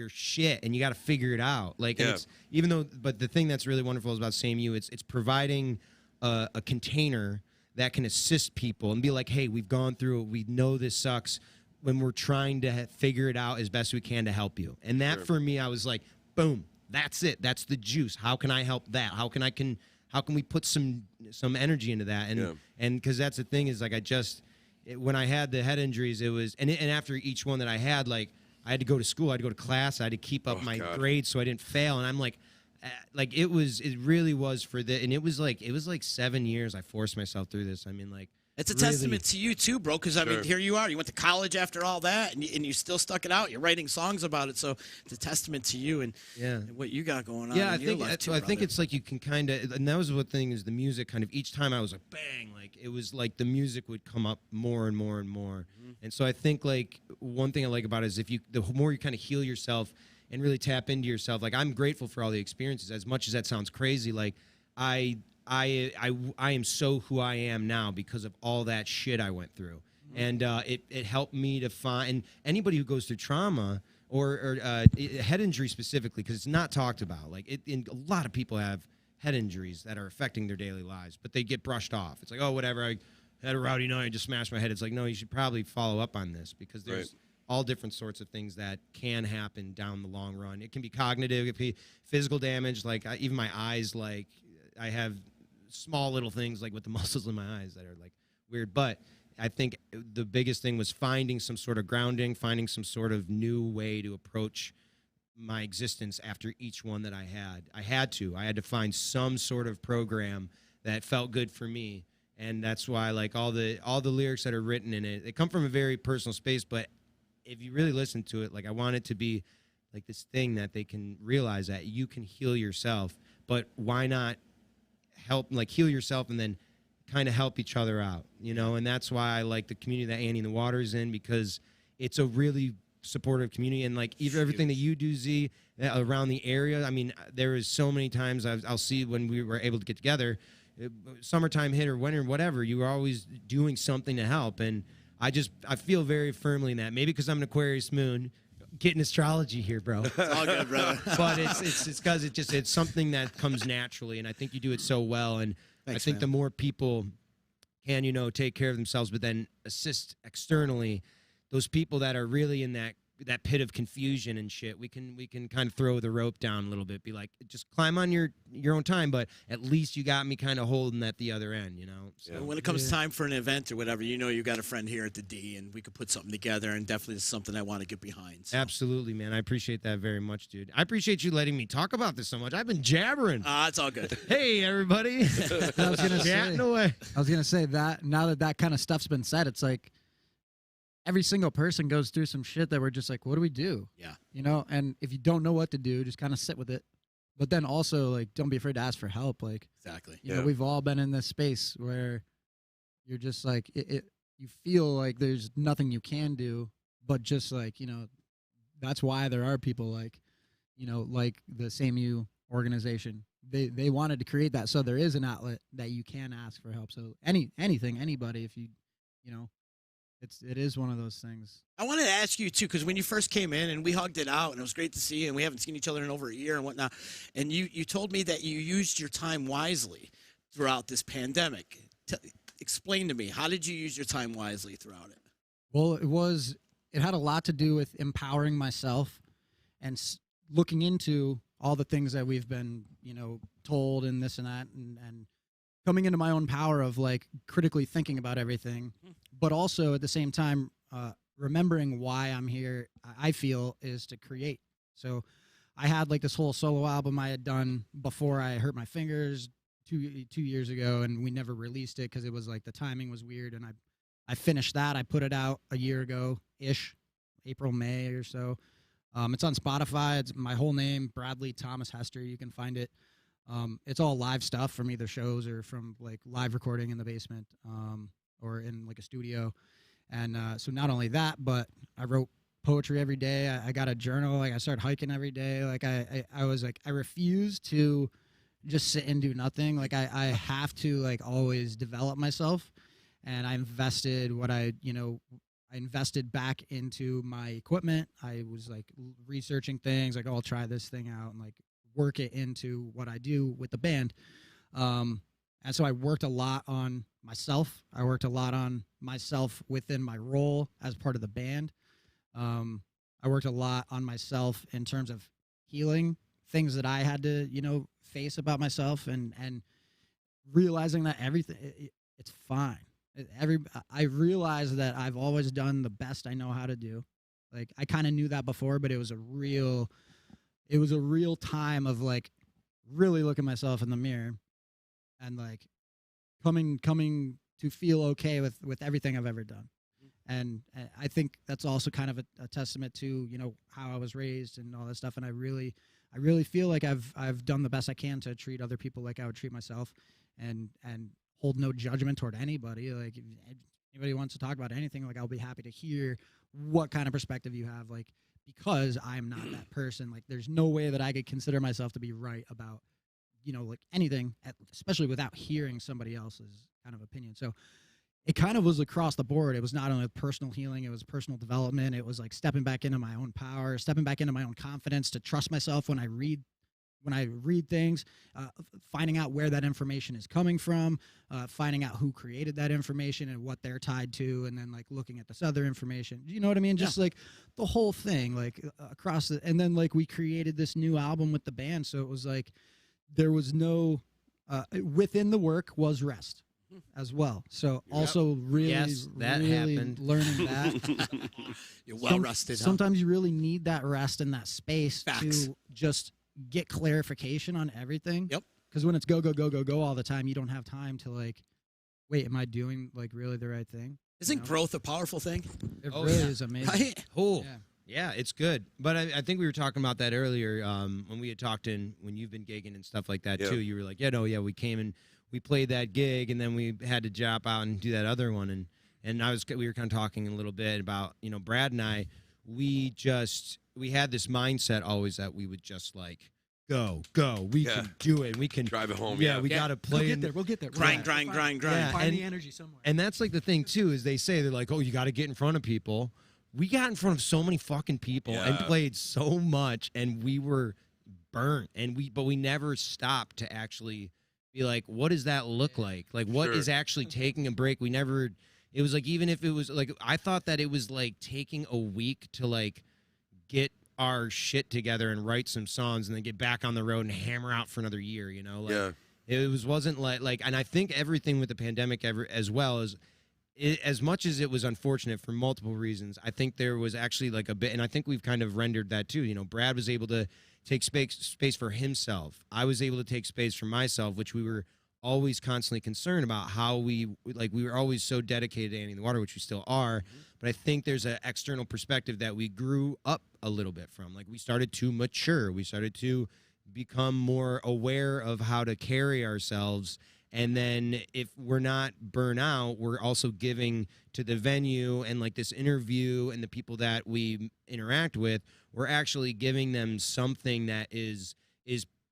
shit and you got to figure it out. Like, and Yeah. but the thing that's really wonderful is about Same You, it's providing a container that can assist people and be like, hey, we've gone through it. We know this sucks, when we're trying to figure it out as best we can to help you. And that for me, I was like, boom, that's it. That's the juice. How can I help that? How can we put some energy into that? And because that's the thing is like, when I had the head injuries, it was, and after each one that I had, like, I had to go to school. I had to go to class. I had to keep up my grades so I didn't fail. And I'm like it really was for the, and it was like 7 years I forced myself through this. I mean, like, It's a really- testament to you too, bro. Because I mean, Sure. here you are. You went to college after all that, and you still stuck it out. You're writing songs about it, so it's a testament to you and what you got going on. Yeah, in your life too, I think brother. it's like you can kind of, and that was what thing is the music kind of each time I was like bang, like it was like the music would come up more and more and more. And so I think like one thing I like about it is the more you kind of heal yourself and really tap into yourself. Like, I'm grateful for all the experiences. As much as that sounds crazy, like I am so who I am now because of all that shit I went through. And it helped me to find, and anybody who goes through trauma or head injury specifically, because it's not talked about. Like, a lot of people have head injuries that are affecting their daily lives, but they get brushed off. It's like, oh, whatever, I had a rowdy night, I just smashed my head. It's like, no, you should probably follow up on this, because there's all different sorts of things that can happen down the long run. It can be cognitive, it can be physical damage. Like, even my eyes, like, I have small little things like with the muscles in my eyes that are like weird. But I think the biggest thing was finding some sort of grounding, finding some sort of new way to approach my existence after each one that I had. I had to find some sort of program that felt good for me. And that's why, like, all the lyrics that are written in it, they come from a very personal space, but if you really listen to it, like, I want it to be like this thing that they can realize that you can heal yourself, but why not heal yourself and then kind of help each other out, and that's why I like the community that Annie and the Water is in, because it's a really supportive community. And like everything that you do, Z, around the area, I mean, there is so many times I'll see when we were able to get together, summertime hit or winter, whatever, you were always doing something to help. And I feel very firmly in that, maybe because I'm an Aquarius moon, getting astrology here, bro. It's all good, brother. But it's because it's something that comes naturally, and I think you do it so well. And Thanks, I think man. the more people can, take care of themselves, but then assist externally, those people that are really in that pit of confusion and shit, we can kind of throw the rope down a little bit, be like, just climb on your own time, but at least you got me kind of holding at the other end, So When it comes time for an event or whatever, you got a friend here at the D, and we could put something together, and definitely it's something I want to get behind. So. Absolutely, man. I appreciate that very much, dude. I appreciate you letting me talk about this so much. I've been jabbering. It's all good. Hey, everybody. I was gonna Chatting say, away. that now that kind of stuff's been said, it's like every single person goes through some shit that we're just like, what do we do? Yeah. You know, and if you don't know what to do, just kind of sit with it. But then also, like, don't be afraid to ask for help. Like, Exactly. you know, we've all been in this space where you're just like, you feel like there's nothing you can do, but just like, you know, that's why there are people like, you know, like the SAMU organization. They wanted to create that so there is an outlet that you can ask for help. So anything, anybody, if you know, it is one of those things. I wanted to ask you too, because when you first came in and we hugged it out, and it was great to see you, and we haven't seen each other in over a year and whatnot. And you told me that you used your time wisely throughout this pandemic. Explain to me, how did you use your time wisely throughout it? Well, it had a lot to do with empowering myself and looking into all the things that we've been, you know, told and this and that, and coming into my own power of like critically thinking about everything, but also at the same time, remembering why I'm here, I feel, is to create. So I had like this whole solo album I had done before I hurt my fingers 2 years ago, and we never released it because it was like the timing was weird. And I finished that. I put it out a year ago-ish, April, May or so. It's on Spotify. It's my whole name, Bradley Thomas Hester. You can find it. It's all live stuff from either shows or from like live recording in the basement, or in like a studio. And so not only that, but I wrote poetry every day. I got a journal. Like I started hiking every day. Like I was like, I refuse to just sit and do nothing. Like I have to like always develop myself. And I invested I invested back into my equipment. I was like researching things, like, oh, I'll try this thing out and like work it into what I do with the band. And so I worked a lot on myself. I worked a lot on myself within my role as part of the band. I worked a lot on myself in terms of healing things that I had to, you know, face about myself, and realizing that everything, it's fine. I realized that I've always done the best I know how to do. Like I kind of knew that before, but it was a real time of like really looking myself in the mirror and like coming to feel okay with everything I've ever done. And I think that's also kind of a testament to, you know, how I was raised and all that stuff. And I really feel like I've done the best I can to treat other people like I would treat myself, and hold no judgment toward anybody. Like if anybody wants to talk about anything, like I'll be happy to hear what kind of perspective you have, like, because I'm not that person. Like there's no way that I could consider myself to be right about, you know, like anything, especially without hearing somebody else's kind of opinion. So it kind of was across the board. It was not only personal healing, it was personal development. It was like stepping back into my own power, stepping back into my own confidence to trust myself when I read things, finding out where that information is coming from, finding out who created that information and what they're tied to, and then like looking at this other information. You know what I mean? Just like the whole thing, like across the, and then like we created this new album with the band. So it was like there was no, within the work was rest as well. So also really, Yes, that really happened. learning that. You're well rested. Huh? Sometimes you really need that rest and that space Facts. to just get clarification on everything. Yep. Because when it's go all the time, you don't have time to like, wait, am I doing like really the right thing? Isn't You know? growth a powerful thing? It Oh, really yeah. is amazing. Right? Cool. Yeah. Yeah, it's good. But I think we were talking about that earlier when we had talked when you've been gigging and stuff like that Yeah. too. You were like, we came and we played that gig, and then we had to drop out and do that other one. And we were kind of talking a little bit about, you know, Brad and I, we had this mindset always that we would just like go. We Yeah. can do it. We can Drive it home. Yeah, we got to play. We'll get there. Grind. Yeah, Find and- the energy somewhere. And that's like the thing too, is they say they're like, oh, you got to get in front of people. We got in front of so many fucking people and Yeah. played so much, and we were burnt, but we never stopped to actually be like, what does that look like? Like, what is Sure. actually taking a break? We never. It was like, even if it was like, I thought that it was like taking a week to like get our shit together and write some songs and then get back on the road and hammer out for another year. You know, like, Yeah. it wasn't like, and I think everything with the pandemic as well as. As much as it was unfortunate for multiple reasons, I think there was actually like a bit, and I think we've kind of rendered that too. You know, Brad was able to take space for himself. I was able to take space for myself, which we were always constantly concerned about how we were always so dedicated to Annie in the Water, which we still are. But I think there's an external perspective that we grew up a little bit from. Like, we started to mature. We started to become more aware of how to carry ourselves. And then if we're not burnt out, we're also giving to the venue and like this interview and the people that we interact with, we're actually giving them something that is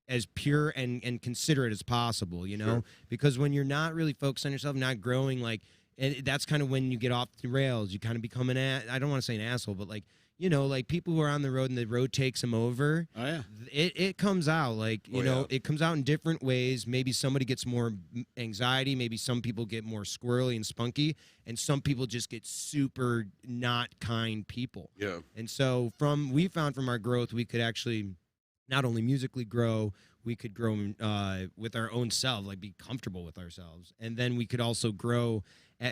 as pure and considerate as possible, you know? Sure. Because when you're not really focused on yourself, not growing, like, and that's kind of when you get off the rails. You kind of become I don't want to say an asshole, but like, you know, like people who are on the road and the road takes them over. Oh yeah. It comes out like, you know, it comes out in different ways. Maybe somebody gets more anxiety. Maybe some people get more squirrely and spunky, and some people just get super not kind people. Yeah. And so we found from our growth, we could actually not only musically grow, we could grow with our own self, like be comfortable with ourselves. And then we could also grow.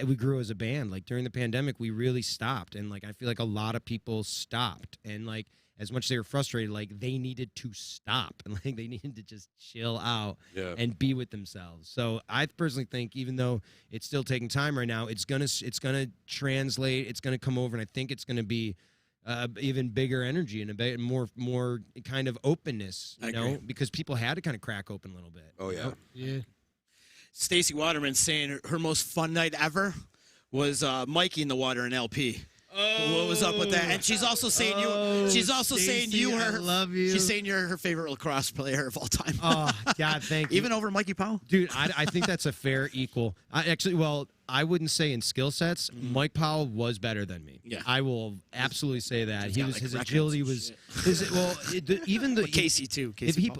We grew as a band. Like during the pandemic, we really stopped. And like, I feel like a lot of people stopped. And like, as much as they were frustrated, like they needed to stop and like they needed to just chill out and be with themselves. So I personally think, even though it's still taking time right now, it's gonna translate. It's gonna come over, and I think it's gonna be even bigger energy and a bit more kind of openness. You know, because people had to kind of crack open a little bit. Oh yeah. Yeah. Stacy Waterman saying her most fun night ever was Mikey in the Water in LP. What was up with that? And she's also saying you. She's also saying you. I love you. She's saying you're her favorite lacrosse player of all time. Oh God, thank you. Even over Mikey Powell, dude. I think that's a fair equal. I wouldn't say in skill sets, Mike Powell was better than me. Yeah, I will absolutely say that. His agility was even the Casey too. Casey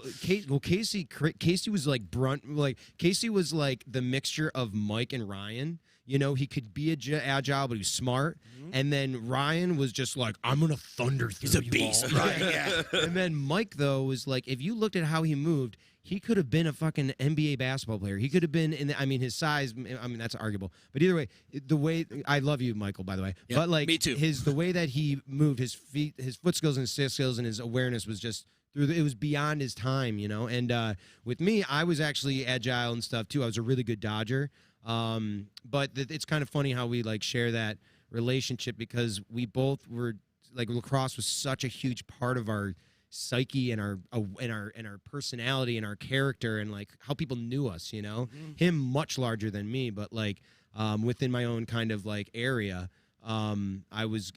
was like brunt. Like Casey was like the mixture of Mike and Ryan. You know, he could be agile, but he was smart. And then Ryan was just like, I'm going to thunder through you. He's a beast, right? Yeah. And then Mike, though, was like, if you looked at how he moved, he could have been a fucking NBA basketball player. He could have been his size, that's arguable. But either way, I love you, Michael, by the way. Yeah, but like, me too. The way that he moved, his feet, his foot skills and his stick skills and his awareness was just it was beyond his time, you know? And with me, I was actually agile and stuff too. I was a really good dodger. But it's kind of funny how we like share that relationship, because we both were like, lacrosse was such a huge part of our psyche and our personality and our character and like how people knew us, you know. Him much larger than me, but like within my own kind of like area, I was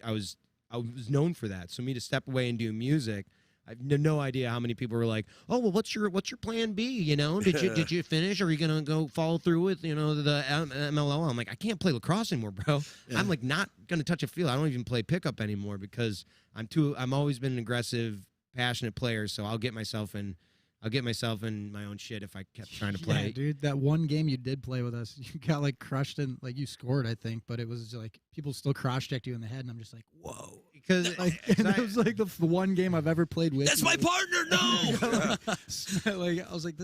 known for that. So me to step away and do music, I have no idea how many people were like, "Oh, well, what's your plan B? You know, did you finish? Are you gonna go follow through with the MLL?" I'm like, I can't play lacrosse anymore, bro. Yeah. I'm like not gonna touch a field. I don't even play pickup anymore because I'm always been an aggressive, passionate player. So I'll get myself in my own shit if I kept trying to play. Yeah, dude, that one game you did play with us, you got like crushed and like you scored, I think, but it was like people still cross-checked you in the head, and I'm just like, whoa. Because like, it was like the one game I've ever played with. That's my partner. No. Like I was like,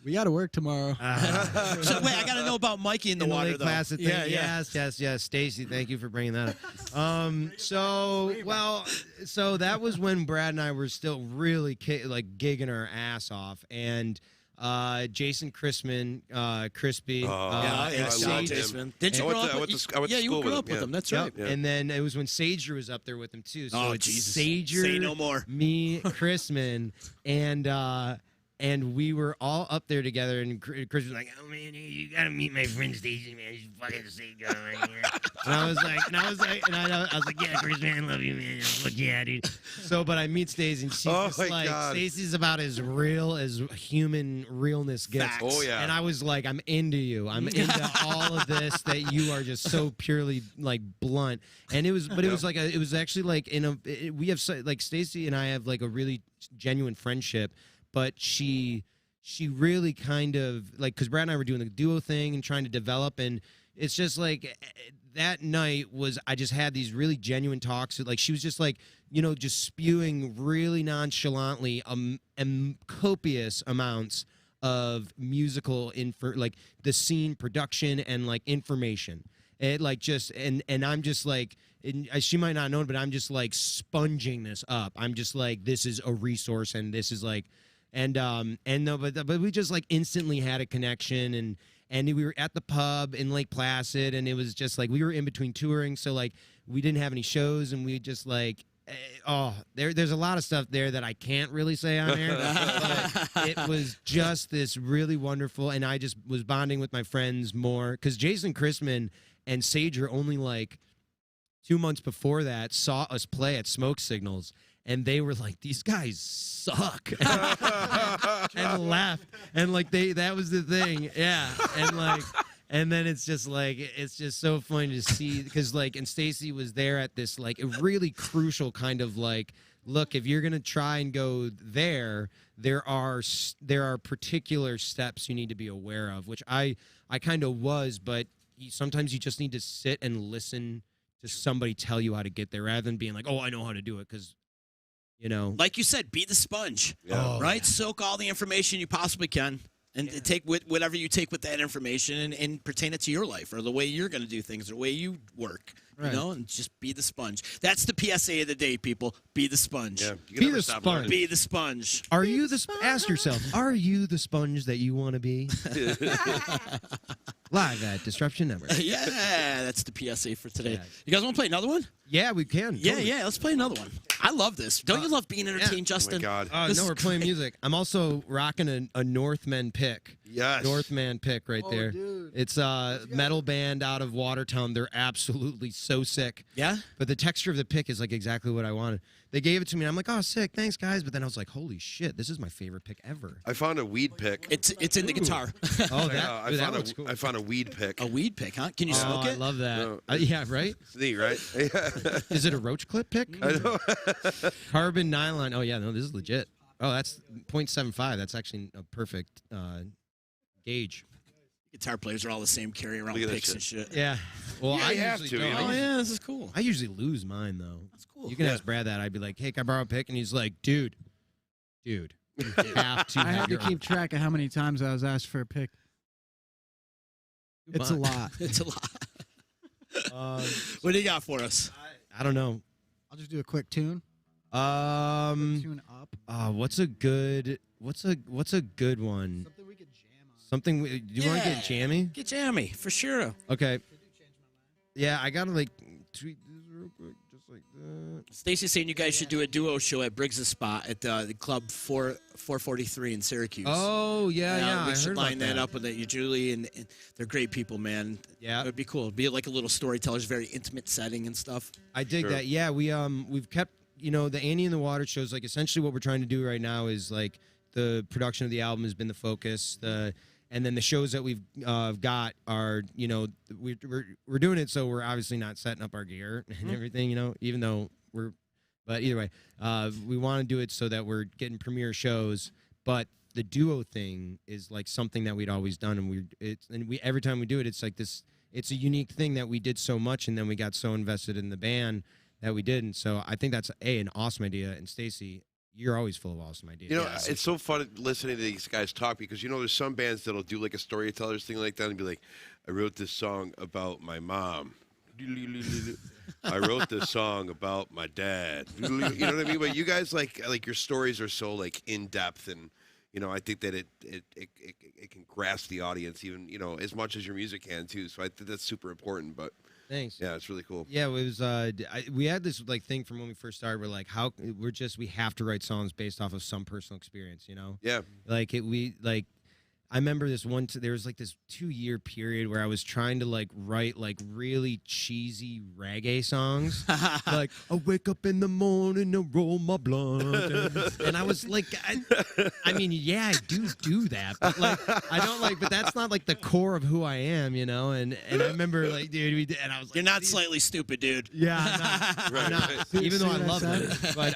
we got to work tomorrow. So wait, I got to know about Mikey in the Water, though. Yeah. Yes. Stacy, thank you for bringing that up. So that was when Brad and I were still really gigging our ass off, and Jason Chrisman, Crispy. I love Jason. Did you grow up? I went to school you grew up with him. That's right. Yeah. And then it was when Sager was up there with him too. So it's Jesus. Sager, Say no more. Me, Chrisman, and we were all up there together, and Chris was like, "Oh man, you gotta meet my friend Stacy, man. She's fucking sick right here." And I was like, "Yeah, Chris, man, I love you, man. Fuck yeah, dude." So, but I meet Stacy, and she's just like, Stacy's about as real as human realness gets. Facts. Oh yeah. And I was like, I'm into you. I'm into all of this, that you are just so purely like blunt. And it was actually like we have like Stacy and I have like a really genuine friendship. But she really kind of like, because Brad and I were doing the duo thing and trying to develop, and it's just like that night I just had these really genuine talks. Like she was just like, you know, just spewing really nonchalantly copious amounts of musical like the scene production and like information. It like just and I'm just like, she might not know it, but I'm just like sponging this up. I'm just like, this is a resource, and this is like. and no, but we just like instantly had a connection, and we were at the pub in Lake Placid, and it was just like we were in between touring, so like we didn't have any shows, and we just like. There's a lot of stuff there that I can't really say on air. But it was just this really wonderful, and I just was bonding with my friends more because Jason Christman and Sager only like 2 months before that saw us play at Smoke Signals, and they were like, "These guys suck," and laughed, and like that was the thing, yeah, and like. And then it's just like it's just so funny to see because like and Stacy was there at this like a really crucial kind of like look, if you're gonna try and go there are particular steps you need to be aware of, which I kind of was, but sometimes you just need to sit and listen to somebody tell you how to get there rather than being like, oh, I know how to do it, because like you said, be the sponge, Yeah. right? Soak all the information you possibly can. And take whatever you take with that information and pertain it to your life or the way you're going to do things or the way you work, Right. and just be the sponge. That's the PSA of the day, people. Be the sponge. Yeah, you can Be never the stop sponge. learning. Be the sponge. Are you ask yourself, are you the sponge that you want to be? Live at Disruption Network. Yeah, that's the PSA for today. Yeah. You guys want to play another one? Yeah, we can. Yeah, totally. yeah, let's play another one. I love this. Don't you love being entertained, Oh my Justin? God. This No, is we're playing great. music. I'm also rocking a Northman pick. Yes. Northman pick right there. Dude. It's a metal band out of Watertown. They're absolutely so sick. Yeah? But the texture of the pick is like exactly what I wanted. They gave it to me. And I'm like, oh, sick. Thanks, guys. But then I was like, holy shit, this is my favorite pick ever. I found a weed pick. It's in the guitar. Oh, I looks cool. I found a weed pick. A weed pick, huh? Can you smoke I it? love that. No. Yeah, right? It's neat, right? Is it a roach clip pick? I know. Carbon nylon. Oh, yeah, no, this is legit. Oh, that's 0.75. That's actually a perfect gauge. Guitar players are all the same, carry around Look at that picks and shit. Yeah. Well, Yeah, I you have usually to, don't. you know? Oh, yeah, this is cool. I usually lose mine, though. That's cool. You can Yeah. ask Brad that. I'd be like, hey, can I borrow a pick? And he's like, dude, you have to I have had to your keep track of how many times I was asked for a pick. It's a lot. It's a lot. Um, What do you got for us? I don't know. I'll just do a quick tune. Um, Tune up. what's a good one? Something we could jam on. Something. Do you want to Yeah. get jammy? Get jammy, for sure. Okay. Yeah, I gotta like tweet this real quick, just like that. Stacy's saying you guys should do a duo show at Briggs' spot at the Club 443 in Syracuse. Oh yeah, we I should heard line about that up with you, Julie, and they're great people, man. Yeah. It would be cool. It'd be like a little storyteller's very intimate setting and stuff. I dig Sure. that. Yeah, we've kept the Annie in the Water shows. Like essentially what we're trying to do right now is like the production of the album has been the focus. And then the shows that we've got are we're doing it, so we're obviously not setting up our gear and everything. Even though but either way, we want to do it so that we're getting premiere shows. But the duo thing is like something that we'd always done, and we every time we do it, it's like this. It's a unique thing that we did so much, and then we got so invested in the band that we did. And so I think that's an awesome idea. And Stacy, you're always full of awesome ideas. It's so fun listening to these guys talk because there's some bands that'll do like a storyteller's thing like that and be like, I wrote this song about my mom. I wrote this song about my dad. You know what I mean? But you guys like your stories are so like in depth, and I think that it can grasp the audience even as much as your music can too. So I think that's super important. But Thanks. yeah, it's really cool. Yeah, it was. We had this like thing from when we first started. We're like, we have to write songs based off of some personal experience. Yeah. I remember this there was like this 2-year period where I was trying to like write like really cheesy reggae songs. Like, I wake up in the morning and roll my blunt. And I was like, I mean, yeah, I do that. But like, I don't like, but that's not like the core of who I am, And I remember like, dude, and I was like, You're not slightly stupid, dude. yeah, I'm not. Right. Even though I See what I loved it. But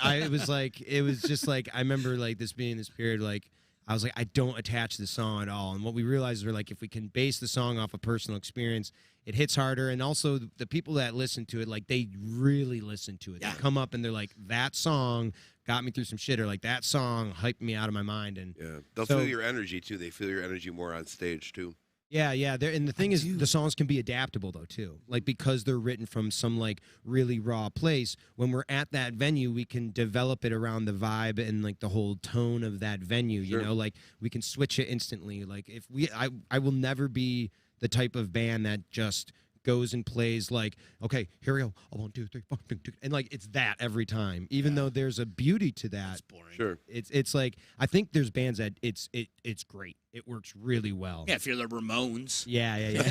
it was just like, I remember like this being this period, like, I was like, I don't attach the song at all. And what we realized were like, if we can base the song off a personal experience, it hits harder. And also the people that listen to it, like they really listen to it. Yeah. They come up and they're like, that song got me through some shit, or like that song hyped me out of my mind. And Yeah. They'll So- feel your energy too. They feel your energy more on stage too. Yeah. And the thing is, the songs can be adaptable though too. Like because they're written from some like really raw place. When we're at that venue, we can develop it around the vibe and like the whole tone of that venue. Sure. You know, like we can switch it instantly. Like if I will never be the type of band that just goes and plays like, okay, here we go, 1, 2, 3, 4, 2, and like it's that every time. Even though there's a beauty to that. That's boring. Sure. It's like I think there's bands that it's great. It works really well. Yeah, if you're the Ramones. Yeah.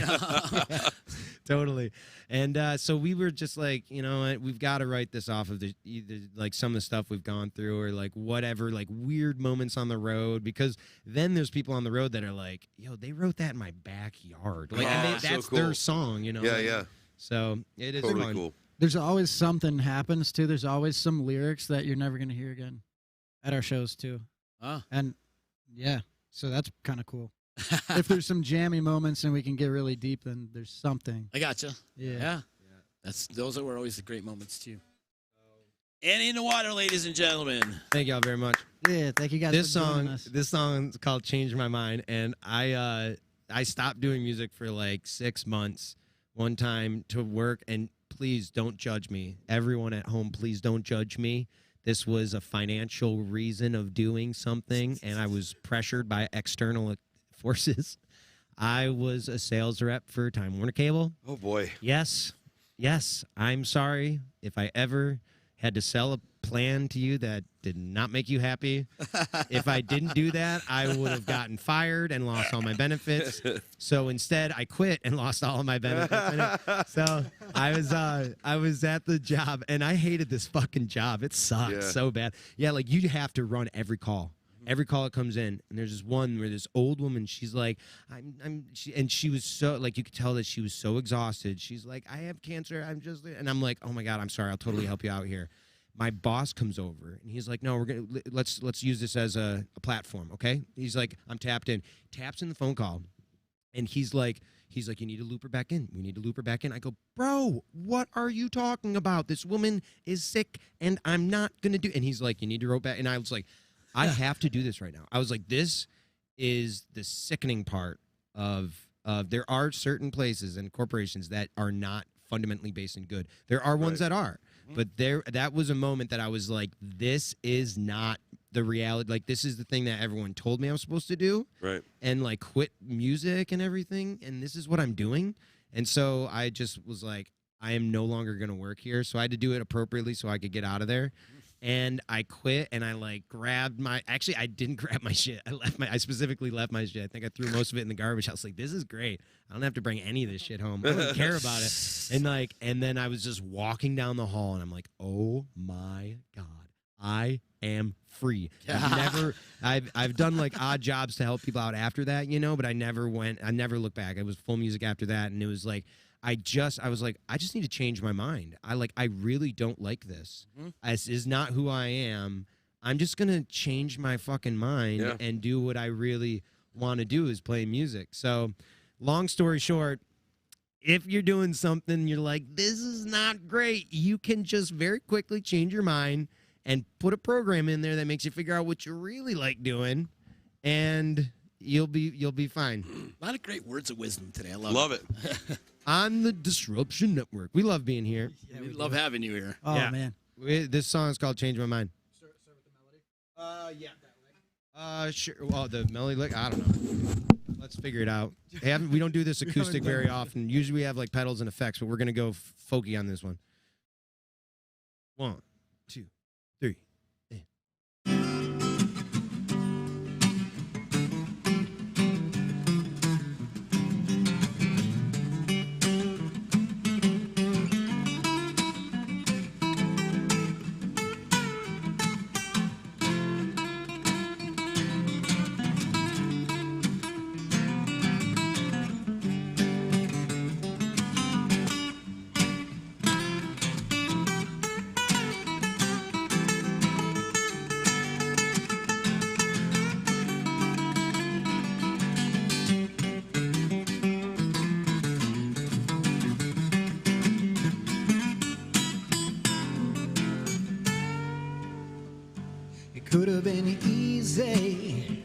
Totally. And so we were just like, you know what, we've got to write this off of either like some of the stuff we've gone through or like whatever, like weird moments on the road, because then there's people on the road that are like, yo, they wrote that in my backyard. Like and so that's cool. their song, you know? Yeah. So it is Totally fun. cool. There's always something happens too. There's always some lyrics that you're never gonna hear again at our shows too. Oh. And yeah, so that's kind of cool. If there's some jammy moments and we can get really deep, then there's something. I gotcha. Yeah. Those were always the great moments too. Annie in the water, ladies and gentlemen. Thank y'all very much. Yeah, thank you guys This for joining song, us. this song's called "Change My Mind," and I stopped doing music for like 6 months one time to work. And please don't judge me, everyone at home. Please don't judge me. This was a financial reason of doing something, and I was pressured by external forces. I was a sales rep for Time Warner Cable. Oh boy. Yes, I'm sorry if I ever had to sell a plan to you that did not make you happy. If I didn't do that, I would have gotten fired and lost all my benefits. So instead, I quit and lost all of my benefits. So I was at the job, and I hated this fucking job. It sucked so bad. Yeah, like you have to run every call. Every call that comes in, and there's this one where this old woman, she's like, she was so, like, you could tell that she was so exhausted. She's like, I have cancer, and I'm like, oh my God, I'm sorry, I'll totally help you out here. My boss comes over, and he's like, no, let's use this as a platform, okay? He's like, I'm tapped in. Taps in the phone call, and he's like, you need to loop her back in. We need to loop her back in. I go, bro, what are you talking about? This woman is sick, and I'm not going to do, and he's like, you need to rope back, and I was like, I have to do this right now. I was like, this is the sickening part of there are certain places and corporations that are not fundamentally based in good. There are ones that are, but that was a moment that I was like, this is not the reality. Like, this is the thing that everyone told me I was supposed to do. Right. And like quit music and everything. And this is what I'm doing. And so I just was like, I am no longer going to work here. So I had to do it appropriately so I could get out of there. And I quit, and I like grabbed my. Actually, I didn't grab my shit. I specifically left my shit. I think I threw most of it in the garbage. I was like, "This is great. I don't have to bring any of this shit home. I don't care about it." And then I was just walking down the hall, and I'm like, "Oh my God, I am free." I've done like odd jobs to help people out after that, you know, but I never looked back. It was full music after that, and it was like. I was like, I just need to change my mind. I really don't like this. This is not who I am. I'm just going to change my fucking mind and do what I really want to do is play music. So long story short, if you're doing something, you're like, this is not great. You can just very quickly change your mind and put a program in there that makes you figure out what you really like doing. And you'll be fine. A lot of great words of wisdom today. I Love it. On the Disruption Network. We love being here. Yeah, we love having you here. Oh Yeah. man. This song is called Change My Mind. Start with the melody? Yeah. Sure. Well, the melody lick? I don't know. Let's figure it out. We don't do this acoustic very often. Usually we have like pedals and effects, but we're going to go folky on this one. 1, 2, 3. Could have been easy,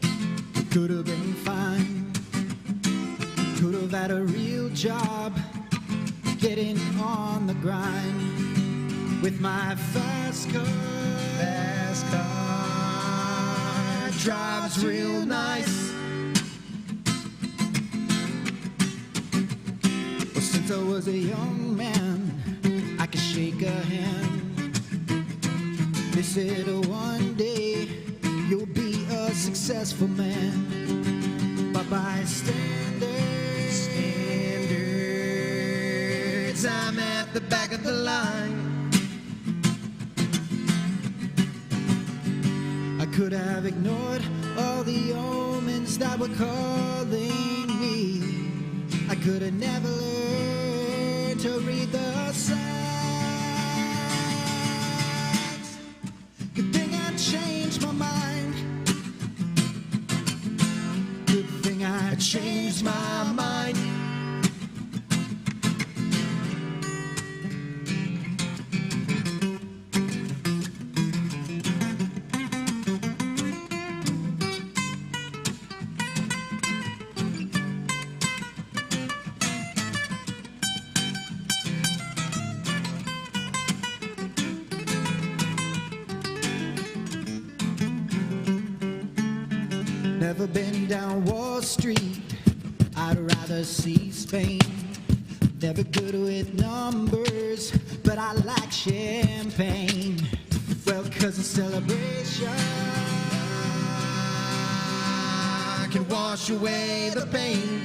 it could have been fine. Could had a real job, getting on the grind with my fast car. Fast car drives real nice. Well, since I was a young man, I could shake a hand. They said, oh, one day you'll be a successful man. But by standards, I'm at the back of the line. I could have ignored all the omens that were calling me. I could have never learned to read the signs. Good thing I changed my mind. Good thing I changed my mind. Never been down Wall Street, I'd rather see Spain. Never good with numbers, but I like champagne. Well, 'cause a celebration can wash away the pain.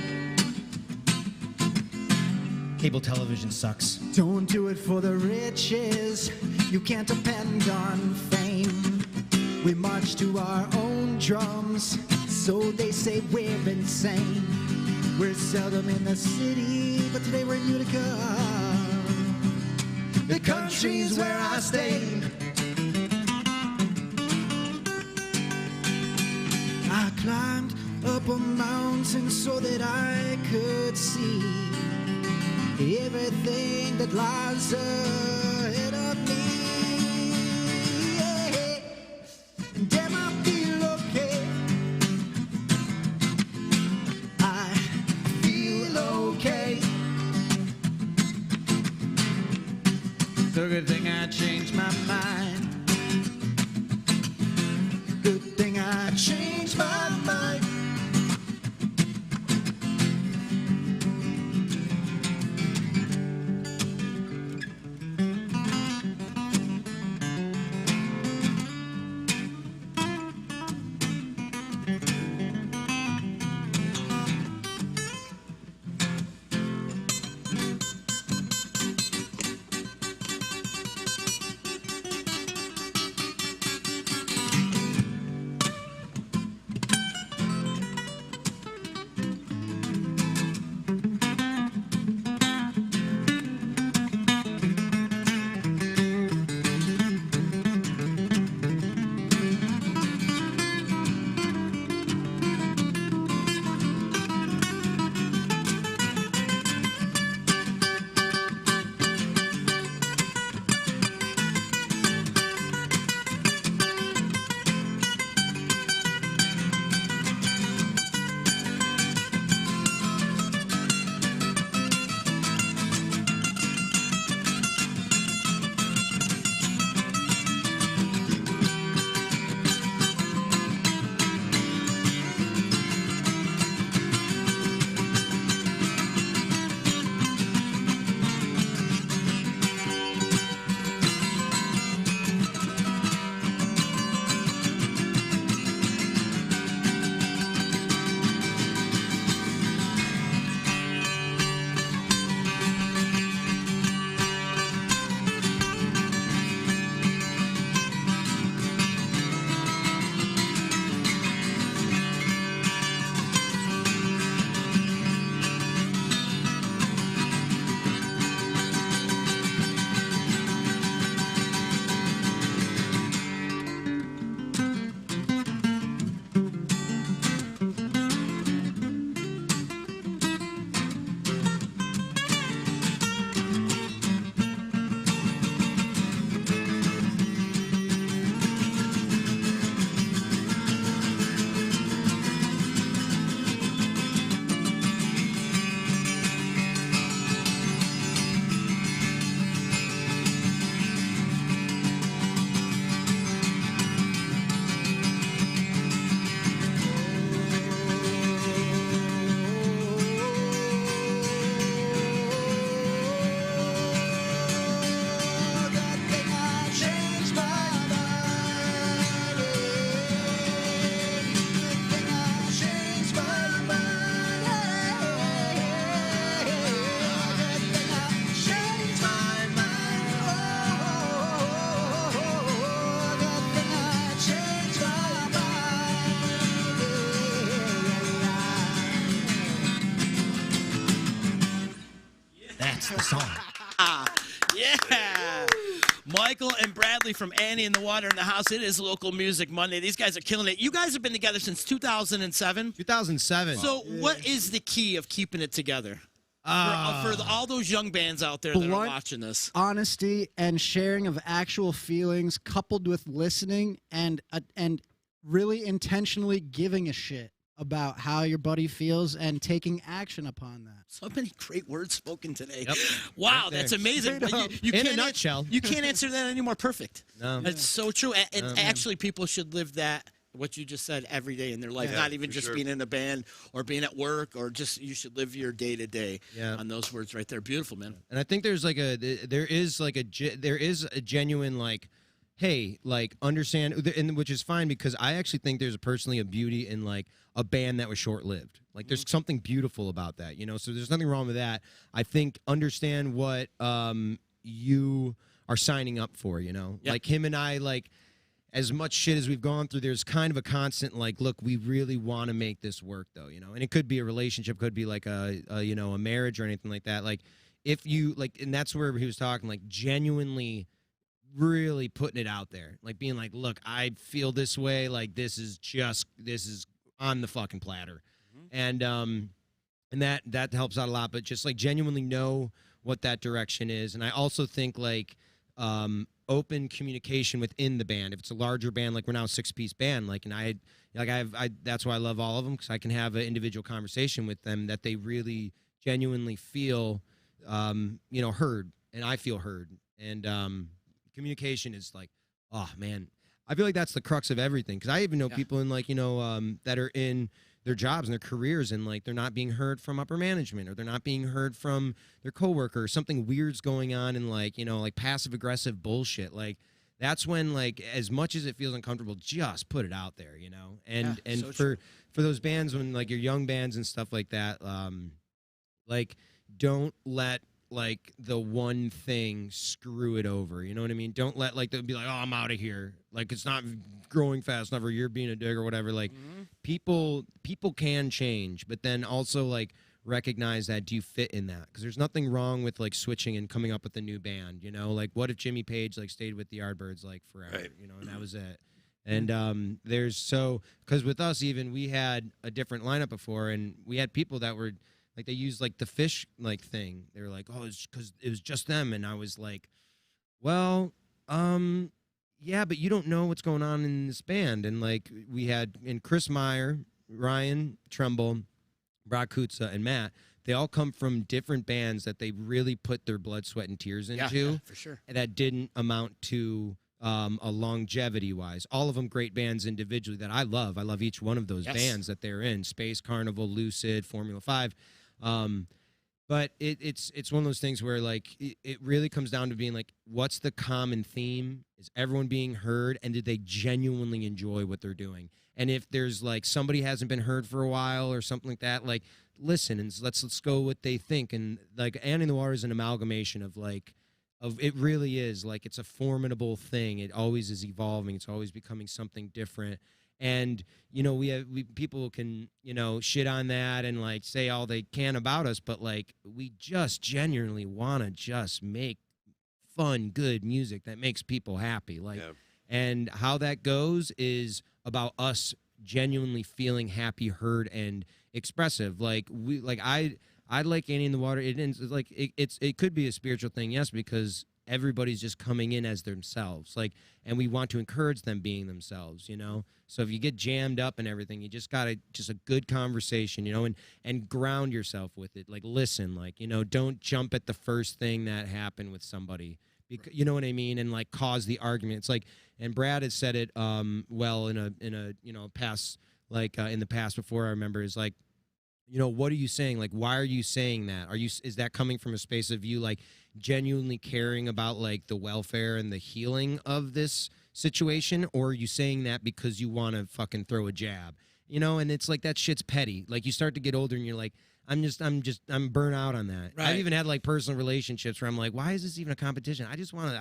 Cable television sucks. Don't do it for the riches, you can't depend on fame. We march to our own drums, so they say we're insane. We're seldom in the city, but today we're in Utica. The country's where I stay. I climbed up a mountain so that I could see everything that lies ahead of me. And damn, I feel okay. I feel okay. So good thing I changed my mind. Good thing I changed my mind. That's the song. Yeah. Michael and Bradley from Annie in the Water in the House. It is Local Music Monday. These guys are killing it. You guys have been together since 2007. 2007. So what is the key of keeping it together? For all those young bands out there that are Blunt watching this. honesty and sharing of actual feelings, coupled with listening and really intentionally giving a shit about how your buddy feels and taking action upon that. So many great words spoken today. Yep. Wow, Right there. that's amazing. Straight up. You In a can't nutshell. You can't answer that any more perfect. No. That's so true. And actually, people should live that, what you just said, every day in their life. Yeah, Not even for just sure. being in a band or being at work, or just you should live your day to day on those words right there. Beautiful, man. And I think there is a genuine like, hey, like understand, and which is fine because I actually think there's personally a beauty in like a band that was short lived. Like there's something beautiful about that, you know. So there's nothing wrong with that. I think understand what you are signing up for, you know. Yep. Like him and I, like as much shit as we've gone through, there's kind of a constant like, look, we really want to make this work though, you know. And it could be a relationship, could be like a you know, a marriage or anything like that. Like if you like, and that's where he was talking, like genuinely really putting it out there, like being like, look, I feel this way, like this is on the fucking platter. And that helps out a lot, but just like genuinely know what that direction is. And I also think like open communication within the band. If it's a larger band, like we're now a 6-piece band, like, and I that's why I love all of them, because I can have an individual conversation with them that they really genuinely feel you know, heard, and I feel heard. And communication is like, oh man, I feel like that's the crux of everything. Because I even know people in like, you know, that are in their jobs and their careers, and like they're not being heard from upper management, or they're not being heard from their coworker, or something weird's going on, and like, you know, like passive aggressive bullshit. Like that's when, like, as much as it feels uncomfortable, just put it out there, you know. And so for those bands, when like your young bands and stuff like that, like don't let like the one thing screw it over, you know what I mean? Don't let like they'll be like, oh, I'm out of here, like it's not growing fast enough, or you're being a dick or whatever. Like people can change, but then also like recognize that, do you fit in that? Because there's nothing wrong with like switching and coming up with a new band, you know. Like what if Jimmy Page like stayed with the Yardbirds like forever, Right. you know, and that was it. And there's so, because with us even, we had a different lineup before, and we had people that were like, they used like the Fish like thing. They were like, oh, it's because it was just them. And I was like, well, yeah, but you don't know what's going on in this band. And like we had, and Chris Meyer, Ryan Trumbull, Brock Kutza, and Matt, they all come from different bands that they really put their blood, sweat, and tears into. Yeah, for sure. That didn't amount to a longevity wise. All of them great bands individually that I love. I love each one of those bands that they're in. Space Carnival, Lucid, Formula 5. But it's one of those things where like it really comes down to being like, what's the common theme? Is everyone being heard, and did they genuinely enjoy what they're doing? And if there's like somebody hasn't been heard for a while or something like that, like listen and let's go what they think. And like Annie in the Water is an amalgamation of like, it really is like, it's a formidable thing. It always is evolving. It's always becoming something different. And, you know, we people can, you know, shit on that and like say all they can about us, but like we just genuinely want to just make fun, good music that makes people happy. Like, and how that goes is about us genuinely feeling happy, heard, and expressive. Like I like Annie in the Water. It could be a spiritual thing, yes, because everybody's just coming in as themselves, like, and we want to encourage them being themselves, you know. So if you get jammed up and everything, you just gotta just a good conversation, you know, and ground yourself with it. Like listen, like, you know, don't jump at the first thing that happened with somebody, because, you know what I mean, and like cause the argument. It's like, and Brad has said it well in a you know past, like in the past before, I remember, is like, you know, what are you saying? Like, why are you saying that? Is that coming from a space of you like genuinely caring about like the welfare and the healing of this situation, or are you saying that because you want to fucking throw a jab? You know, and it's like that shit's petty. Like you start to get older and you're like, I'm burnt out on that. Right. I've even had like personal relationships where I'm like, why is this even a competition? I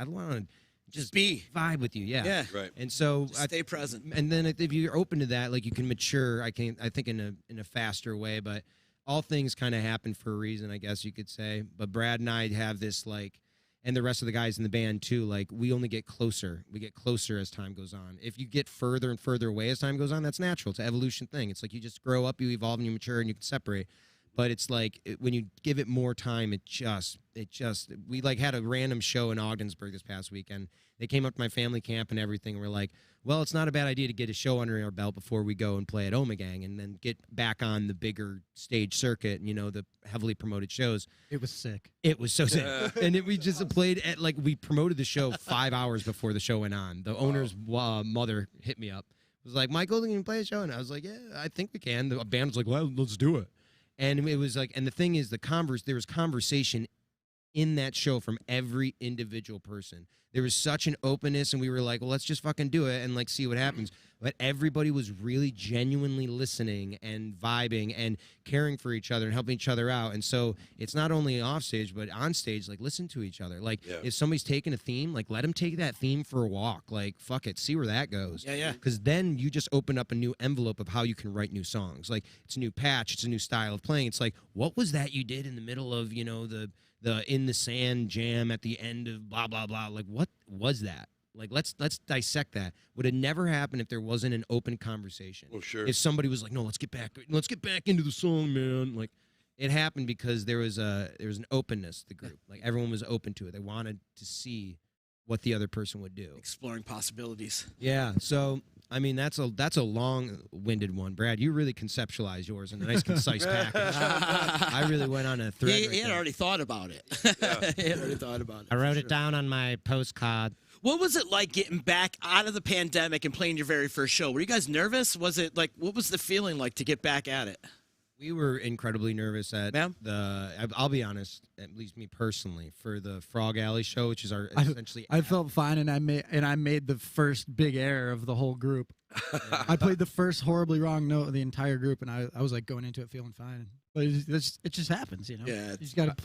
want to just be vibe with you. Yeah. Right. And so Stay present. and then if you're open to that, like you can mature. I think in a faster way, but all things kind of happen for a reason, I guess you could say. But Brad and I have this like, and the rest of the guys in the band too, like we only get closer. We get closer as time goes on. If you get further and further away as time goes on, that's natural. It's an evolution thing. It's like you just grow up, you evolve, and you mature, and you can separate. But it's like when you give it more time, we like had a random show in Ogdensburg this past weekend. They came up to my family camp and everything. And we're like, well, it's not a bad idea to get a show under our belt before we go and play at Omegang and then get back on the bigger stage circuit, you know, the heavily promoted shows. It was sick. It was so sick. And we just played at, like, we promoted the show 5 hours before the show went on. The owner's mother hit me up. Was like, Michael, can you play a show? And I was like, yeah, I think we can. The band was like, well, let's do it. And it was like, and the thing is, there was conversation in that show from every individual person. There was such an openness, and we were like, well, let's just fucking do it and like see what happens. But everybody was really genuinely listening and vibing and caring for each other and helping each other out. And so it's not only off stage, but on stage, like listen to each other. Like if somebody's taking a theme, like let them take that theme for a walk. Like fuck it, see where that goes. Yeah. Because then you just open up a new envelope of how you can write new songs. Like it's a new patch, it's a new style of playing. It's like, what was that you did in the middle of, you know, the In the Sand jam at the end of blah blah blah? Like what was that? Like let's dissect that. Would have never happened if there wasn't an open conversation. Well, sure. If somebody was like, no, let's get back into the song, man. Like it happened because there was an openness to the group. Like everyone was open to it. They wanted to see what the other person would do. Exploring possibilities. Yeah. So I mean that's a long-winded one. Brad, you really conceptualized yours in a nice concise package. I really went on a thread. He had already thought about it. He had already thought about it. I wrote it down on my postcard. What was it like getting back out of the pandemic and playing your very first show? Were you guys nervous? Was it like, what was the feeling like to get back at it? We were incredibly nervous at Ma'am? I'll be honest, at least me personally, for the Frog Alley show, which is our essentially. I felt fine, and I made the first big error of the whole group. I played the first horribly wrong note of the entire group, and I was like going into it feeling fine. But it just happens, you know. Yeah, you just gotta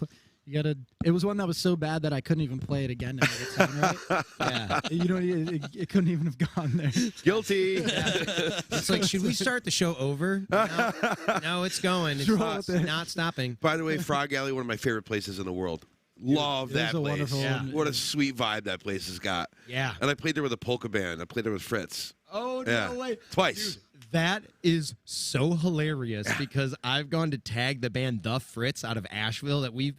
you gotta. It was one that was so bad that I couldn't even play it again to make it sound right. Yeah, you know, it couldn't even have gone there. Guilty. It's like, should we start the show over? No, it's going. It's not stopping. By the way, Frog Alley, one of my favorite places in the world. Love that place. Wonderful one. What a sweet vibe that place has got. Yeah. And I played there with a polka band. I played there with Fritz. Oh, no way. Twice. Dude, that is so hilarious because I've gone to tag the band The Fritz out of Asheville that we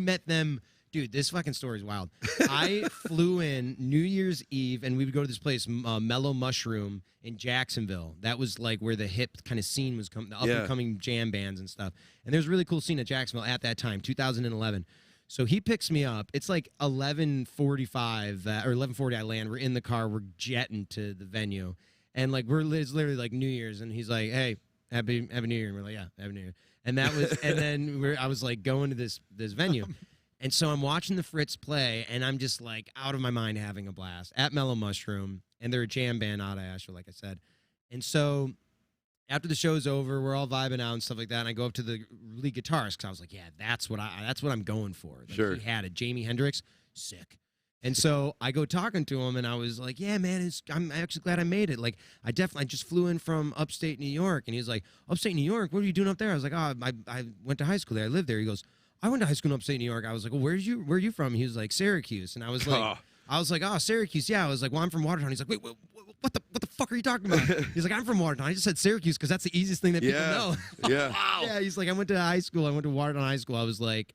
met them. Dude, this fucking story is wild. I flew in New Year's Eve, and we would go to this place, Mellow Mushroom, in Jacksonville. That was like where the hip kind of scene was coming, the up-and-coming jam bands and stuff. And there's a really cool scene at Jacksonville at that time, 2011. So he picks me up. It's like 11:45 or 11:40. I land. We're in the car. We're jetting to the venue, and like it's literally like New Year's. And he's like, "Hey, happy New Year." And we're like, "Yeah, happy New Year." And that was, and then I was like going to this venue, and so I'm watching the Fritz play, and I'm just like out of my mind, having a blast at Mellow Mushroom, and they're a jam band out of Asheville, like I said, and so. After the show's over, we're all vibing out and stuff like that, and I go up to the lead guitarist because I was like, "Yeah, that's what I'm going for." Like, sure. He had it, Jamie Hendrix, sick. And so I go talking to him, and I was like, "Yeah, man, I'm actually glad I made it. Like, I just flew in from upstate New York." And he's like, "Upstate New York? What are you doing up there?" I was like, "Oh, I went to high school there. I lived there." He goes, "I went to high school in upstate New York." I was like, "Well, where are you from?" He was like, "Syracuse." And I was like, "Oh, Syracuse, yeah." I was like, "Well, I'm from Watertown." He's like, "Wait, what the fuck are you talking about?" He's like, "I'm from Watertown. I just said Syracuse because that's the easiest thing that people know." Yeah. Wow. Yeah, he's like, "I went to high school. I went to Watertown High School." I was like,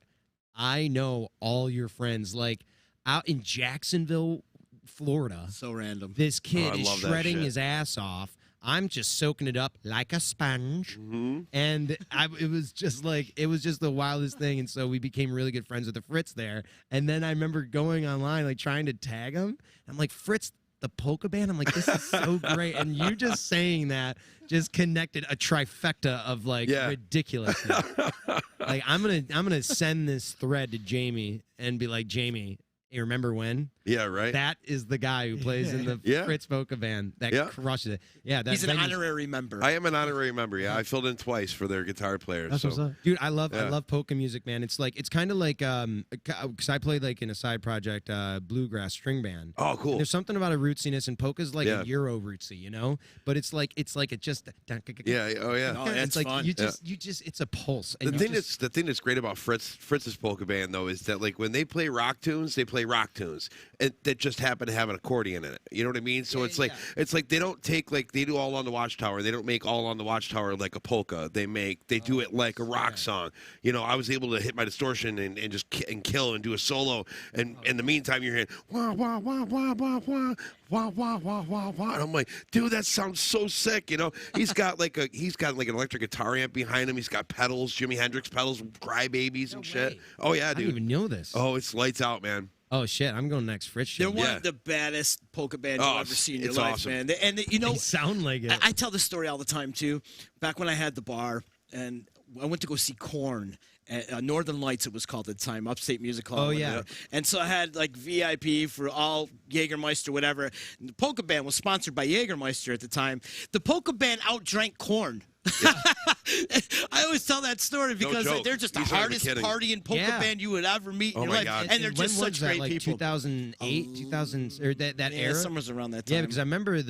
"I know all your friends." Like, out in Jacksonville, Florida. So random. This kid I is love that shredding shit. his ass off. I'm just soaking it up like a sponge. Mm-hmm. And it was just the wildest thing. And so we became really good friends with the Fritz there. And then I remember going online, like trying to tag him. I'm like, "Fritz, the polka band?" I'm like, "This is so great." And you just saying that just connected a trifecta of like ridiculousness. Like I'm gonna send this thread to Jamie and be like, "Jamie, Hey, remember when? Yeah, right. That is the guy who plays in the Yeah. Fritz Polka band that Yeah. crushes it. Yeah, that He's an venue's- honorary member. I am an honorary member. Yeah, I filled in twice for their guitar players. That's so. what's up. Dude, I love Yeah. polka music, man. It's kind of like because I played like in a side project, bluegrass string band. Oh, cool. And there's something about a rootsiness, and polka's like Yeah. a Euro rootsy, you know. But it's like it just Yeah. Oh, yeah. Oh, it's that's like fun. you just it's a pulse. And The you thing that's great about Fritz's polka band though is that like when they play rock tunes, and that just happen to have an accordion in it. You know what I mean? So it's like they don't take like they do All on the Watchtower. They don't make All on the Watchtower like a polka. They do it like a rock song. You know, I was able to hit my distortion and just kill and do a solo. And in the meantime, you're hearing wah wah wah wah wah wah wah wah wah wah wah. And I'm like, dude, that sounds so sick. You know, he's got like an electric guitar amp behind him. He's got pedals, Jimi Hendrix pedals, Crybabies and shit. way. Oh yeah, I dude. didn't even know this. Oh, it's lights out, man. Oh shit, I'm going next Fritz They're show. one Yeah. of the baddest polka bands Oh, you'll ever see in your it's life, awesome. man. You know, They sound like it. I tell this story all the time too. Back when I had the bar, and I went to go see Korn. Northern Lights, it was called at the time, Upstate Music Hall. Oh, and yeah. whatever. And so I had like VIP for all Jägermeister, whatever. And the polka band was sponsored by Jägermeister at the time. The polka band outdrank Korn. I always tell that story because joke. they're just the These aren't hardest kidding. partying polka Yeah. band you would ever meet in Oh your my life. God. And they're when just was such that, great like people. 2008, 2000, or that Yeah, era. summer's around that time. Yeah, because I remember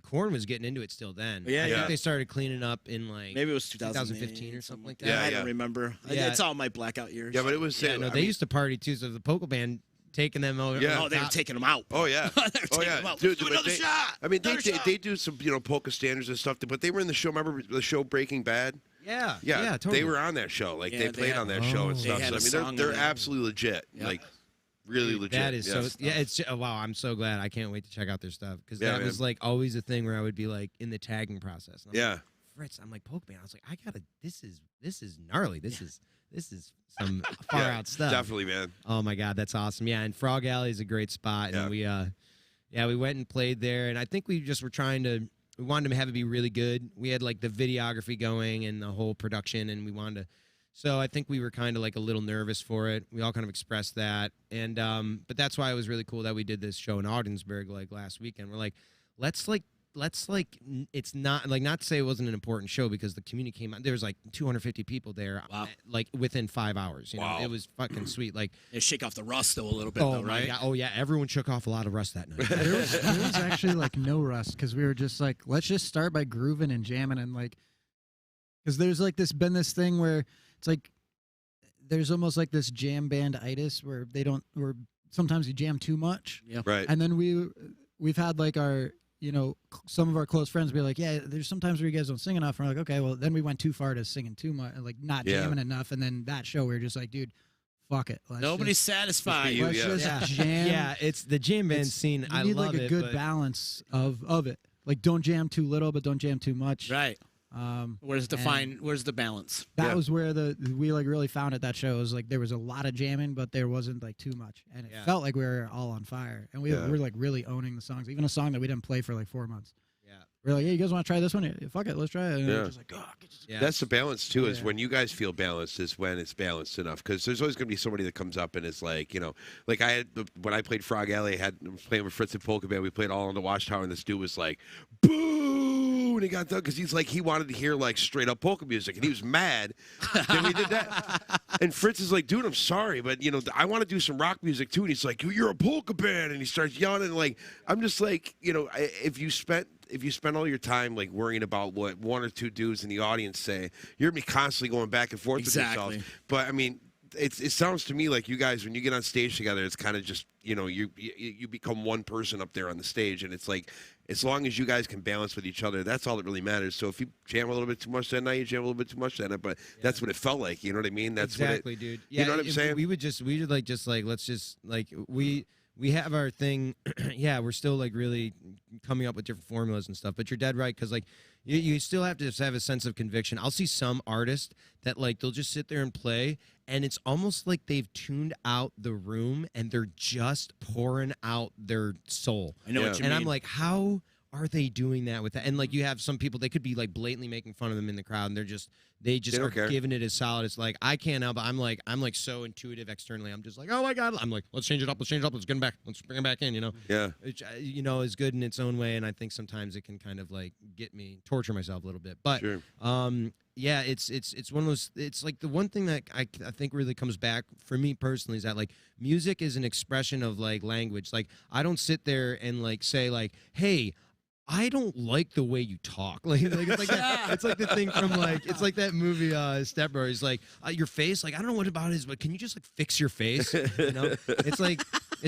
Korn was getting into it still then. Yeah, I yeah. think they started cleaning up in like Maybe it was 2015 or something like that. Yeah, I yeah. don't remember. Yeah. It's all my blackout years. Yeah, but it was. Yeah, no, I they mean- used to party too. So the polka band taking them over. Yeah. Oh, they were top. taking them out. Oh yeah. They were Oh taking yeah, them out. dude. Do but another they, shot. I mean, Another shot. they do some polka standards and stuff. But they were in the show. Remember the show Breaking Bad? Yeah, Yeah, totally. they were on that show. Like Yeah, they they played had- on that show and They stuff. had So a I song mean, on they're that. absolutely legit. Yeah. Like really legit. That is yes. so. Yeah, it's wow. I'm so glad. I can't wait to check out their stuff because Yeah, that man. was like always a thing where I would be like in the tagging process. And I'm Yeah. like, Fritz, I'm like polka band. I was like, I gotta. This is gnarly. This is some far Yeah, out stuff. Definitely, man. Oh my god, that's awesome. Yeah, and Frog Alley is a great spot, and we went and played there, and I think we just were we wanted to have it be really good. We had like the videography going and the whole production, and we wanted to. So I think we were kind of like a little nervous for it. We all kind of expressed that, and but that's why it was really cool that we did this show in Ogdensburg like last weekend. We're like, let's it's not to say it wasn't an important show because the community came out. There was like 250 people there, Wow. like within 5 hours. You know, Wow. it was fucking sweet. Like, Yeah, shake off the rust though a little bit, oh though, my right? god, oh yeah, everyone shook off a lot of rust that night. There was actually like no rust because we were just like, let's just start by grooving and jamming and like, because there's like been this thing where it's like there's almost like this jam band-itis where sometimes you jam too much, Right. and then we've had like our some of our close friends be like, yeah, there's sometimes where you guys don't sing enough. And we're like, okay, well then we went too far to singing too much, like not Yeah. jamming enough, and then that show we were just like, dude, fuck it, Nobody's satisfied. you, let's yeah. just yeah, jam. yeah, it's the jam band scene. You I need love like a it, good but balance of it. Like, don't jam too little, but don't jam too much. Right. Where's the and where's the balance? That Yeah. was where we like really found at that show. It was like there was a lot of jamming, but there wasn't like too much, and it felt like we were all on fire. And we were like really owning the songs. Even a song that we didn't play for like 4 months. Yeah. We're like, hey, you guys want to try this one? Yeah, fuck it, let's try it. And Yeah. we're just like, oh, yeah. That's the balance too. Is Yeah. when you guys feel balanced is when it's balanced enough. Because there's always going to be somebody that comes up and is like, like I had when I played Frog Alley, I was playing with Fritz and Polka Band. We played all on the Watchtower, and this dude was like, "Boo!" And he got done because he wanted to hear like straight up polka music, and he was mad that we did that. And Fritz is like, "Dude, I'm sorry, but I want to do some rock music too." And he's like, "You're a polka band," and he starts yelling. And like, I'm just like, if you spend all your time like worrying about what one or two dudes in the audience say, you're gonna be constantly going back and forth Exactly. with yourselves. But I mean, it sounds to me like you guys, when you get on stage together, it's kind of just you become one person up there on the stage, and it's like as long as you guys can balance with each other, that's all that really matters. So if you jam a little bit too much that night, you jam a little bit too much that night. But that's what it felt like. You know what I mean? That's exactly, what dude. You know what I'm saying? We would like let's just like we have our thing. Yeah, we're still like really coming up with different formulas and stuff. But you're dead right because like you still have to just have a sense of conviction. I'll see some artists that like they'll just sit there and play, and it's almost like they've tuned out the room and they're just pouring out their soul. I know what you And mean. I'm like, how are they doing that with that? And like you have some people, they could be like blatantly making fun of them in the crowd, and they just don't are care. giving it as solid. It's like I can't help, but I'm like so intuitive externally. I'm just like, oh my god, I'm like, let's change it up, let's get them back, let's bring them back in, you know. Yeah. Which is good in its own way, and I think sometimes it can kind of like get me torture myself a little bit, but Sure. yeah, it's one of those. It's like the one thing that I think really comes back for me personally is that like music is an expression of like language. Like I don't sit there and like say like, hey, I don't like the way you talk. Like it's like that, it's like the thing from like it's like that movie Step Bro. He's like your face. Like I don't know what about it is, but can you just like fix your face? You know, it's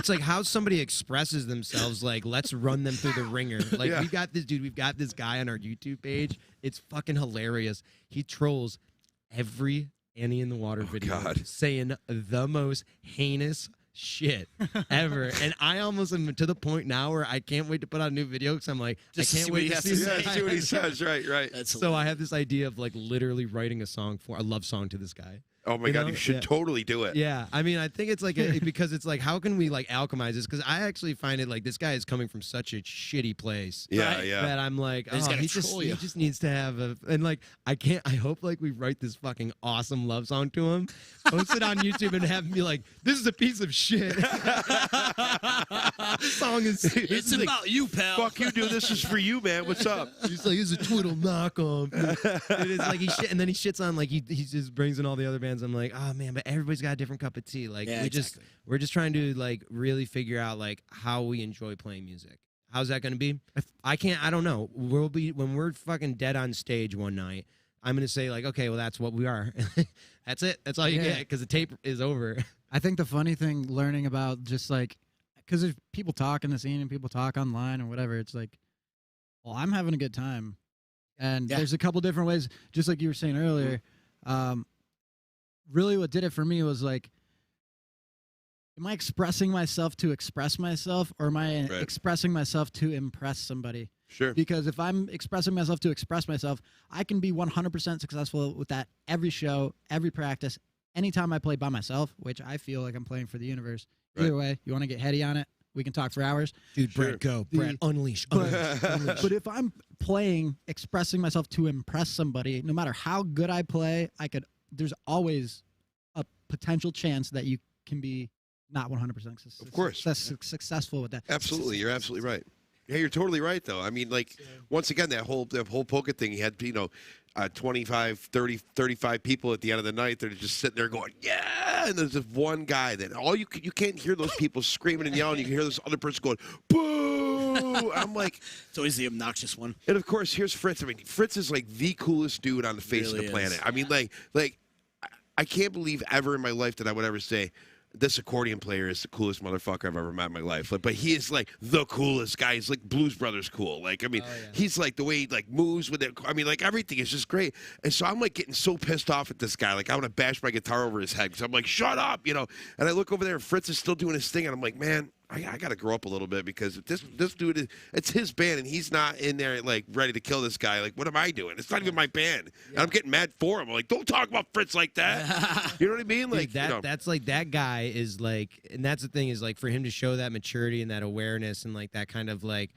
like how somebody expresses themselves. Like let's run them through the ringer. Like Yeah. we've got this guy on our YouTube page. It's fucking hilarious. He trolls every Annie in the Water video, God. saying the most heinous shit ever. And I almost am to the point now where I can't wait to put out a new video because I'm like, Just to I can't see what wait he to has see to this say. guy. See what he says. Right. That's So I have this idea of like literally writing a love song to this guy. Oh my God, know? you should Yeah. totally do it. Yeah, I mean, I think it's like because it's like, how can we like alchemize this? Because I actually find it like this guy is coming from such a shitty place. Yeah, Right. yeah. That I'm like, He's oh, gotta he troll you. just needs to have and like I hope like we write this fucking awesome love song to him, post it on YouTube, and have him be like, this is a piece of shit. This song is It's about you, pal. Fuck you, dude. This is for you, man. What's up? He's like, it's a twiddle knockoff. It is like and then he shits on like he just brings in all the other bands. I'm like, oh man, but everybody's got a different cup of tea. Like Yeah, exactly. we're just trying to like really figure out like how we enjoy playing music. How's that going to be? I don't know. When we're fucking dead on stage one night, I'm going to say like, okay, well that's what we are. That's it. That's all you Yeah. get because the tape is over. I think the funny thing learning about just like, because there's people talk in the scene and people talk online or whatever, it's like, well, I'm having a good time. And Yeah. there's a couple different ways, just like you were saying earlier. Really what did it for me was like, am I expressing myself to express myself, or am I Right. expressing myself to impress somebody? Sure. Because if I'm expressing myself to express myself, I can be 100% successful with that every show, every practice, anytime I play by myself, which I feel like I'm playing for the universe. Either way, you want to get heady on it, we can talk for hours. Dude, Sure. Brett, go. The- Brett, unleash. But, but if I'm playing, expressing myself to impress somebody, no matter how good I play, there's always a potential chance that you can be not 100% Of course. successful with that. Absolutely. You're absolutely right. Yeah, you're totally right, though. I mean, like, once again, that whole polka thing, he had, 25, 30, 35 people at the end of the night. They're just sitting there going, yeah. And there's this one guy that you can't hear those people screaming and yelling. You can hear this other person going, boo. I'm like, It's always the obnoxious one. and of course, here's Fritz. I mean, Fritz is like the coolest dude on the face of Really the planet. is. I mean, like, I can't believe ever in my life that I would ever say, this accordion player is the coolest motherfucker I've ever met in my life. But he is like the coolest guy. He's like Blues Brothers cool. Like, I mean, he's like the way he like moves with it. I mean, like everything is just great. And so I'm like getting so pissed off at this guy. Like I want to bash my guitar over his head because I'm like, shut up, And I look over there and Fritz is still doing his thing. And I'm like, man, I got to grow up a little bit because this dude it's his band and he's not in there like ready to kill this guy. Like, what am I doing? It's not even my band. And I'm getting mad for him. I'm like, don't talk about Fritz like that. You know what I mean? Like Dude, that's like that guy is like, and that's the thing is like for him to show that maturity and that awareness and like that kind of like,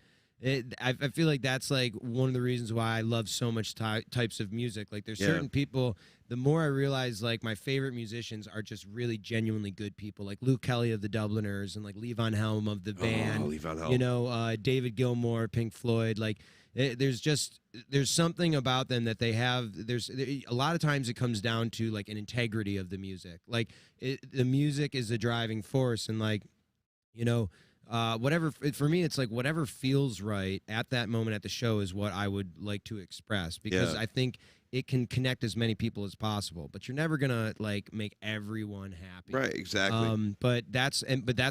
I feel like that's like one of the reasons why I love so much types of music. Like there's certain people. The more I realize, like my favorite musicians are just really genuinely good people, like Luke Kelly of the Dubliners and like Levon Helm of the band. Oh, Levon Helm. David Gilmour, Pink Floyd. Like there's something about them that they have. A lot of times it comes down to like an integrity of the music. Like the music is the driving force, and like whatever for me, it's like whatever feels right at that moment at the show is what I would like to express because I think it can connect as many people as possible, but you're never gonna like make everyone happy. Right, exactly. But that's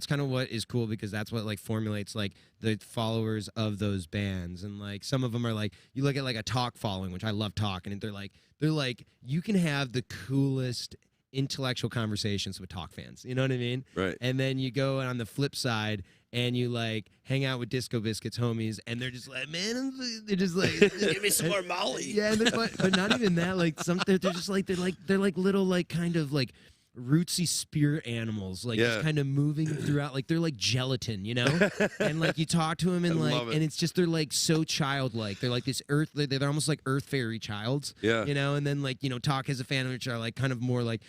kind of what is cool because that's what like formulates like the followers of those bands, and like some of them are like you look at like a Talk following, which I love Talk, and they're like you can have the coolest intellectual conversations with Talk fans. You know what I mean? Right. And then you go on the flip side and you like hang out with Disco Biscuits homies, and they're just like, man, they're just like, Give me some more Molly. yeah, but not even that. Like they're just like they're like little like kind of like rootsy spirit animals, like just kind of moving throughout, like they're like gelatin, you know. And like you talk to them, and and it's just they're like so childlike. They're like this earth. They're almost like earth fairy childs, you know. And then like talk as a fan, which are like kind of more like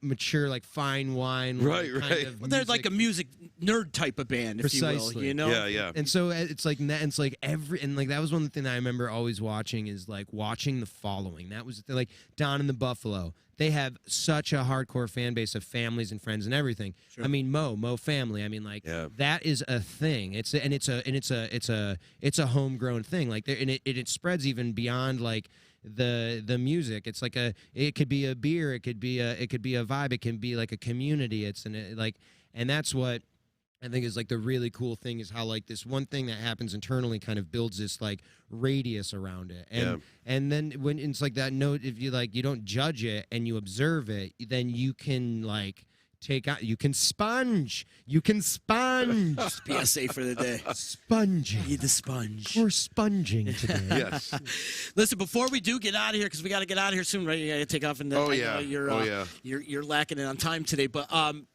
mature, like fine wine, right. Well, they're like a music nerd type of band, if you will, you know. Yeah. And so it's like that. It's like that was one thing that I remember always watching is like watching The Following. That was like Don and the Buffalo. They have such a hardcore fan base of families and friends and everything. Sure. I mean, Mo family. I mean, like that is a thing. It's a homegrown thing. Like it spreads even beyond like the music. It's like it could be a beer, it could be a vibe, it can be like a community. And that's what I think is like the really cool thing is how like this one thing that happens internally kind of builds this like radius around it. And then when it's like that note, if you like you don't judge it and you observe it, then you can like you can sponge. PSA for the day. Sponging. Need the sponge. We're sponging today. Yes. Listen, before we do get out of here, because we got to get out of here soon, right? You got to take off, and you're lacking it on time today. But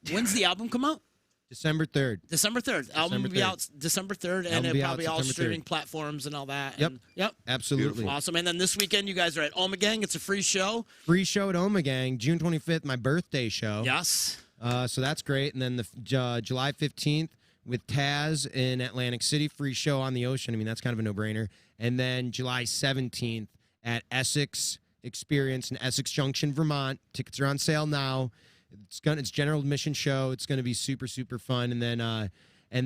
when's the album come out? December 3rd. December 3rd. Album will be out December 3rd, and it'll probably all streaming platforms and all that. Yep. Yep. Absolutely. Beautiful. Awesome. And then this weekend, you guys are at Omegang. It's a free show. Free show at Omegang, June 25th, my birthday show. Yes. So that's great. And then the July 15th with Taz in Atlantic City, free show on the ocean. I mean, that's kind of a no-brainer. And then July 17th at Essex Experience in Essex Junction, Vermont. Tickets are on sale now. It's general admission show. It's going to be super, super fun. And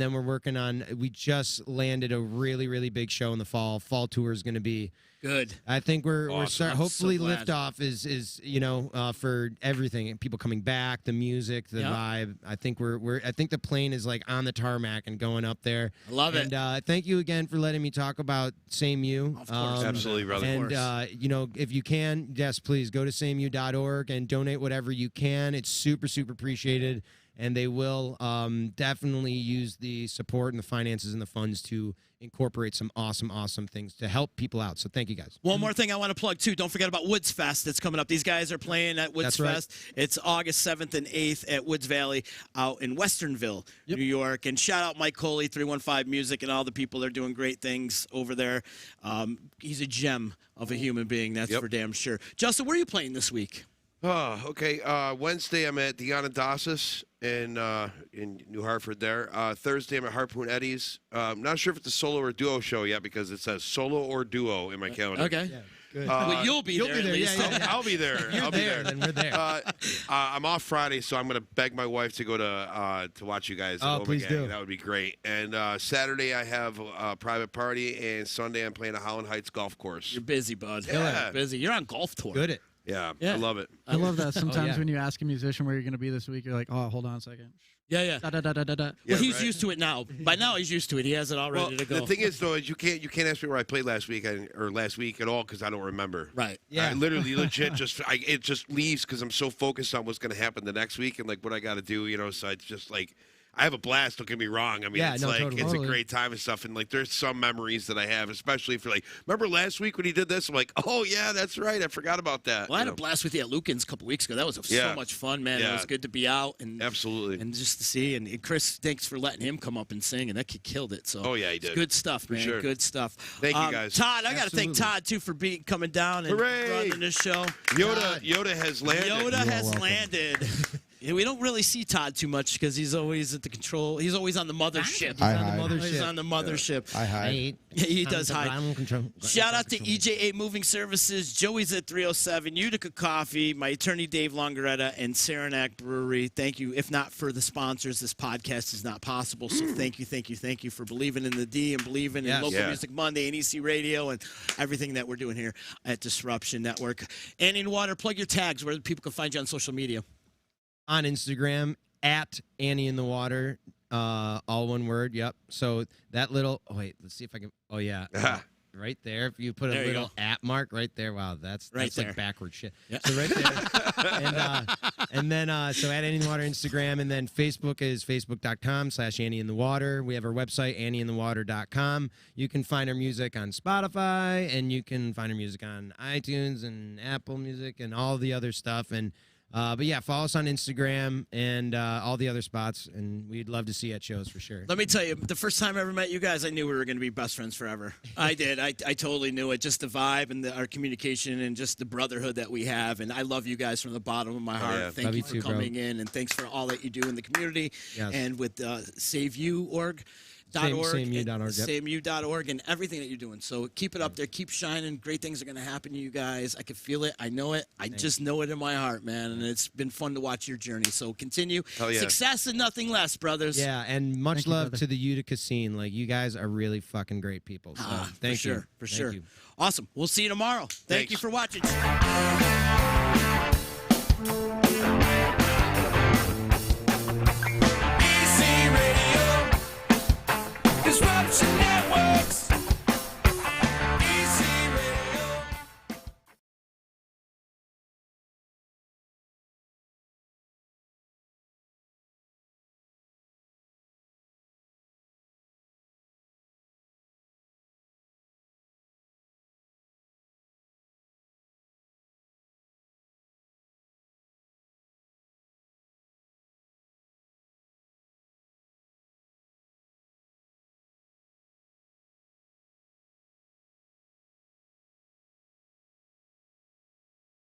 then we're working on. We just landed a really, really big show in the fall. Fall tour is going to be good. I think we're Awesome. hopefully So glad. liftoff is for everything. People coming back, the music, the vibe. I think I think the plane is like on the tarmac and going up there. I love it. And thank you again for letting me talk about Same You. Of course. Absolutely, brother. And if you can, yes, please go to sameu.org and donate whatever you can. It's super, super appreciated. And they will definitely use the support and the finances and the funds to incorporate some awesome, awesome things to help people out. So thank you, guys. One more thing I want to plug, too. Don't forget about Woods Fest that's coming up. These guys are playing at Woods Fest. It's August 7th and 8th at Woods Valley out in Westernville, New York. And shout out Mike Coley, 315 Music, and all the people that are doing great things over there. He's a gem of a human being, that's for damn sure. Justin, where are you playing this week? Oh, okay. Wednesday, I'm at the Onondagas in New Hartford there. Thursday, I'm at Harpoon Eddie's. I'm not sure if it's a solo or duo show yet because it says solo or duo in my calendar. Okay. Yeah, good. Well, you'll be there. At least. I'll be there. I'll be there. Then we're there. I'm off Friday, so I'm going to beg my wife to go to watch you guys. Oh, please do. That would be great. And Saturday, I have a private party, and Sunday, I'm playing a Holland Heights golf course. You're busy, bud. Yeah. You're busy. You're on golf tour. Good it. Yeah, Yeah. I love it. I love that. Sometimes yeah. when you ask a musician where you're going to be this week, you're like, oh, hold on a second. Yeah. Da, da, da, da, da, da. Yeah, Well, he's right. used to it now. By now, he's used to it. He has it all ready to go. The thing is, though, is you can't ask me where I played last week or last week at all because I don't remember. Right. Yeah. I literally, legit, it just leaves because I'm so focused on what's going to happen the next week and like what I got to do, So it's just like I have a blast. Don't get me wrong. I mean, Yeah, it's no, like totally. it's a great time and stuff. And like, there's some memories that I have, especially if you're like, remember last week when he did this? I'm like, oh yeah, that's right. I forgot about that. Well, I had a blast with you at Lucan's a couple weeks ago. That was so much fun, man. It Yeah. was good to be out and Absolutely. and just to see. And Chris, thanks for letting him come up and sing. And that kid killed it. So Oh, yeah, he it's did. good stuff, man. sure. Good stuff. Thank you, guys. Todd, I got to thank Absolutely. Todd too for coming down and Hooray! running this show. Yoda has landed. Yoda has welcome. landed. Yeah, we don't really see Todd too much because he's always at the control. He's always on the mothership. I on the hide. mothership. He's on the mothership. I hide. He does hide. Ground control. Shout out to EJA Moving Services, Joey's at 307, Utica Coffee, my attorney Dave Longaretta, and Saranac Brewery. Thank you. If not for the sponsors, this podcast is not possible. So thank you for believing in the D and believing in Yes. Local Yeah. Music Monday and EC Radio and everything that we're doing here at Disruption Network. Annie and Water, plug your tags where people can find you on social media. On Instagram at Annie in the Water, all one word. Yep. So that little. Oh wait, let's see if I can. Oh yeah, right there. If you put a There you little go. at mark right there. Wow, that's Right there. like backward shit. Yeah. So right there, and then so at Annie in the Water Instagram, and then Facebook is facebook.com/Annie in the Water. We have our website annieinthewater.com. You can find our music on Spotify, and you can find our music on iTunes and Apple Music and all the other stuff. And But yeah, follow us on Instagram and all the other spots, and we'd love to see you at shows for sure. Let me tell you, the first time I ever met you guys, I knew we were going to be best friends forever. I did. I totally knew it. Just the vibe and our communication and just the brotherhood that we have. And I love you guys from the bottom of my heart. yeah. Thank Love you you for too, bro. coming in, and thanks for all that you do in the community. Yes. And with SaveU.org. SameU.org, and everything that you're doing. So keep it up there. Keep shining. Great things are going to happen to you guys. I can feel it. I know it. I just know it in my heart, man. And it's been fun to watch your journey. So continue. Hell yeah. Success and nothing less, brothers. Yeah, and much Thank you, love brother. to the Utica scene. Like, you guys are really fucking great people. So thank you. For Thank sure. you. Awesome. We'll see you tomorrow. Thank Thanks. you for watching.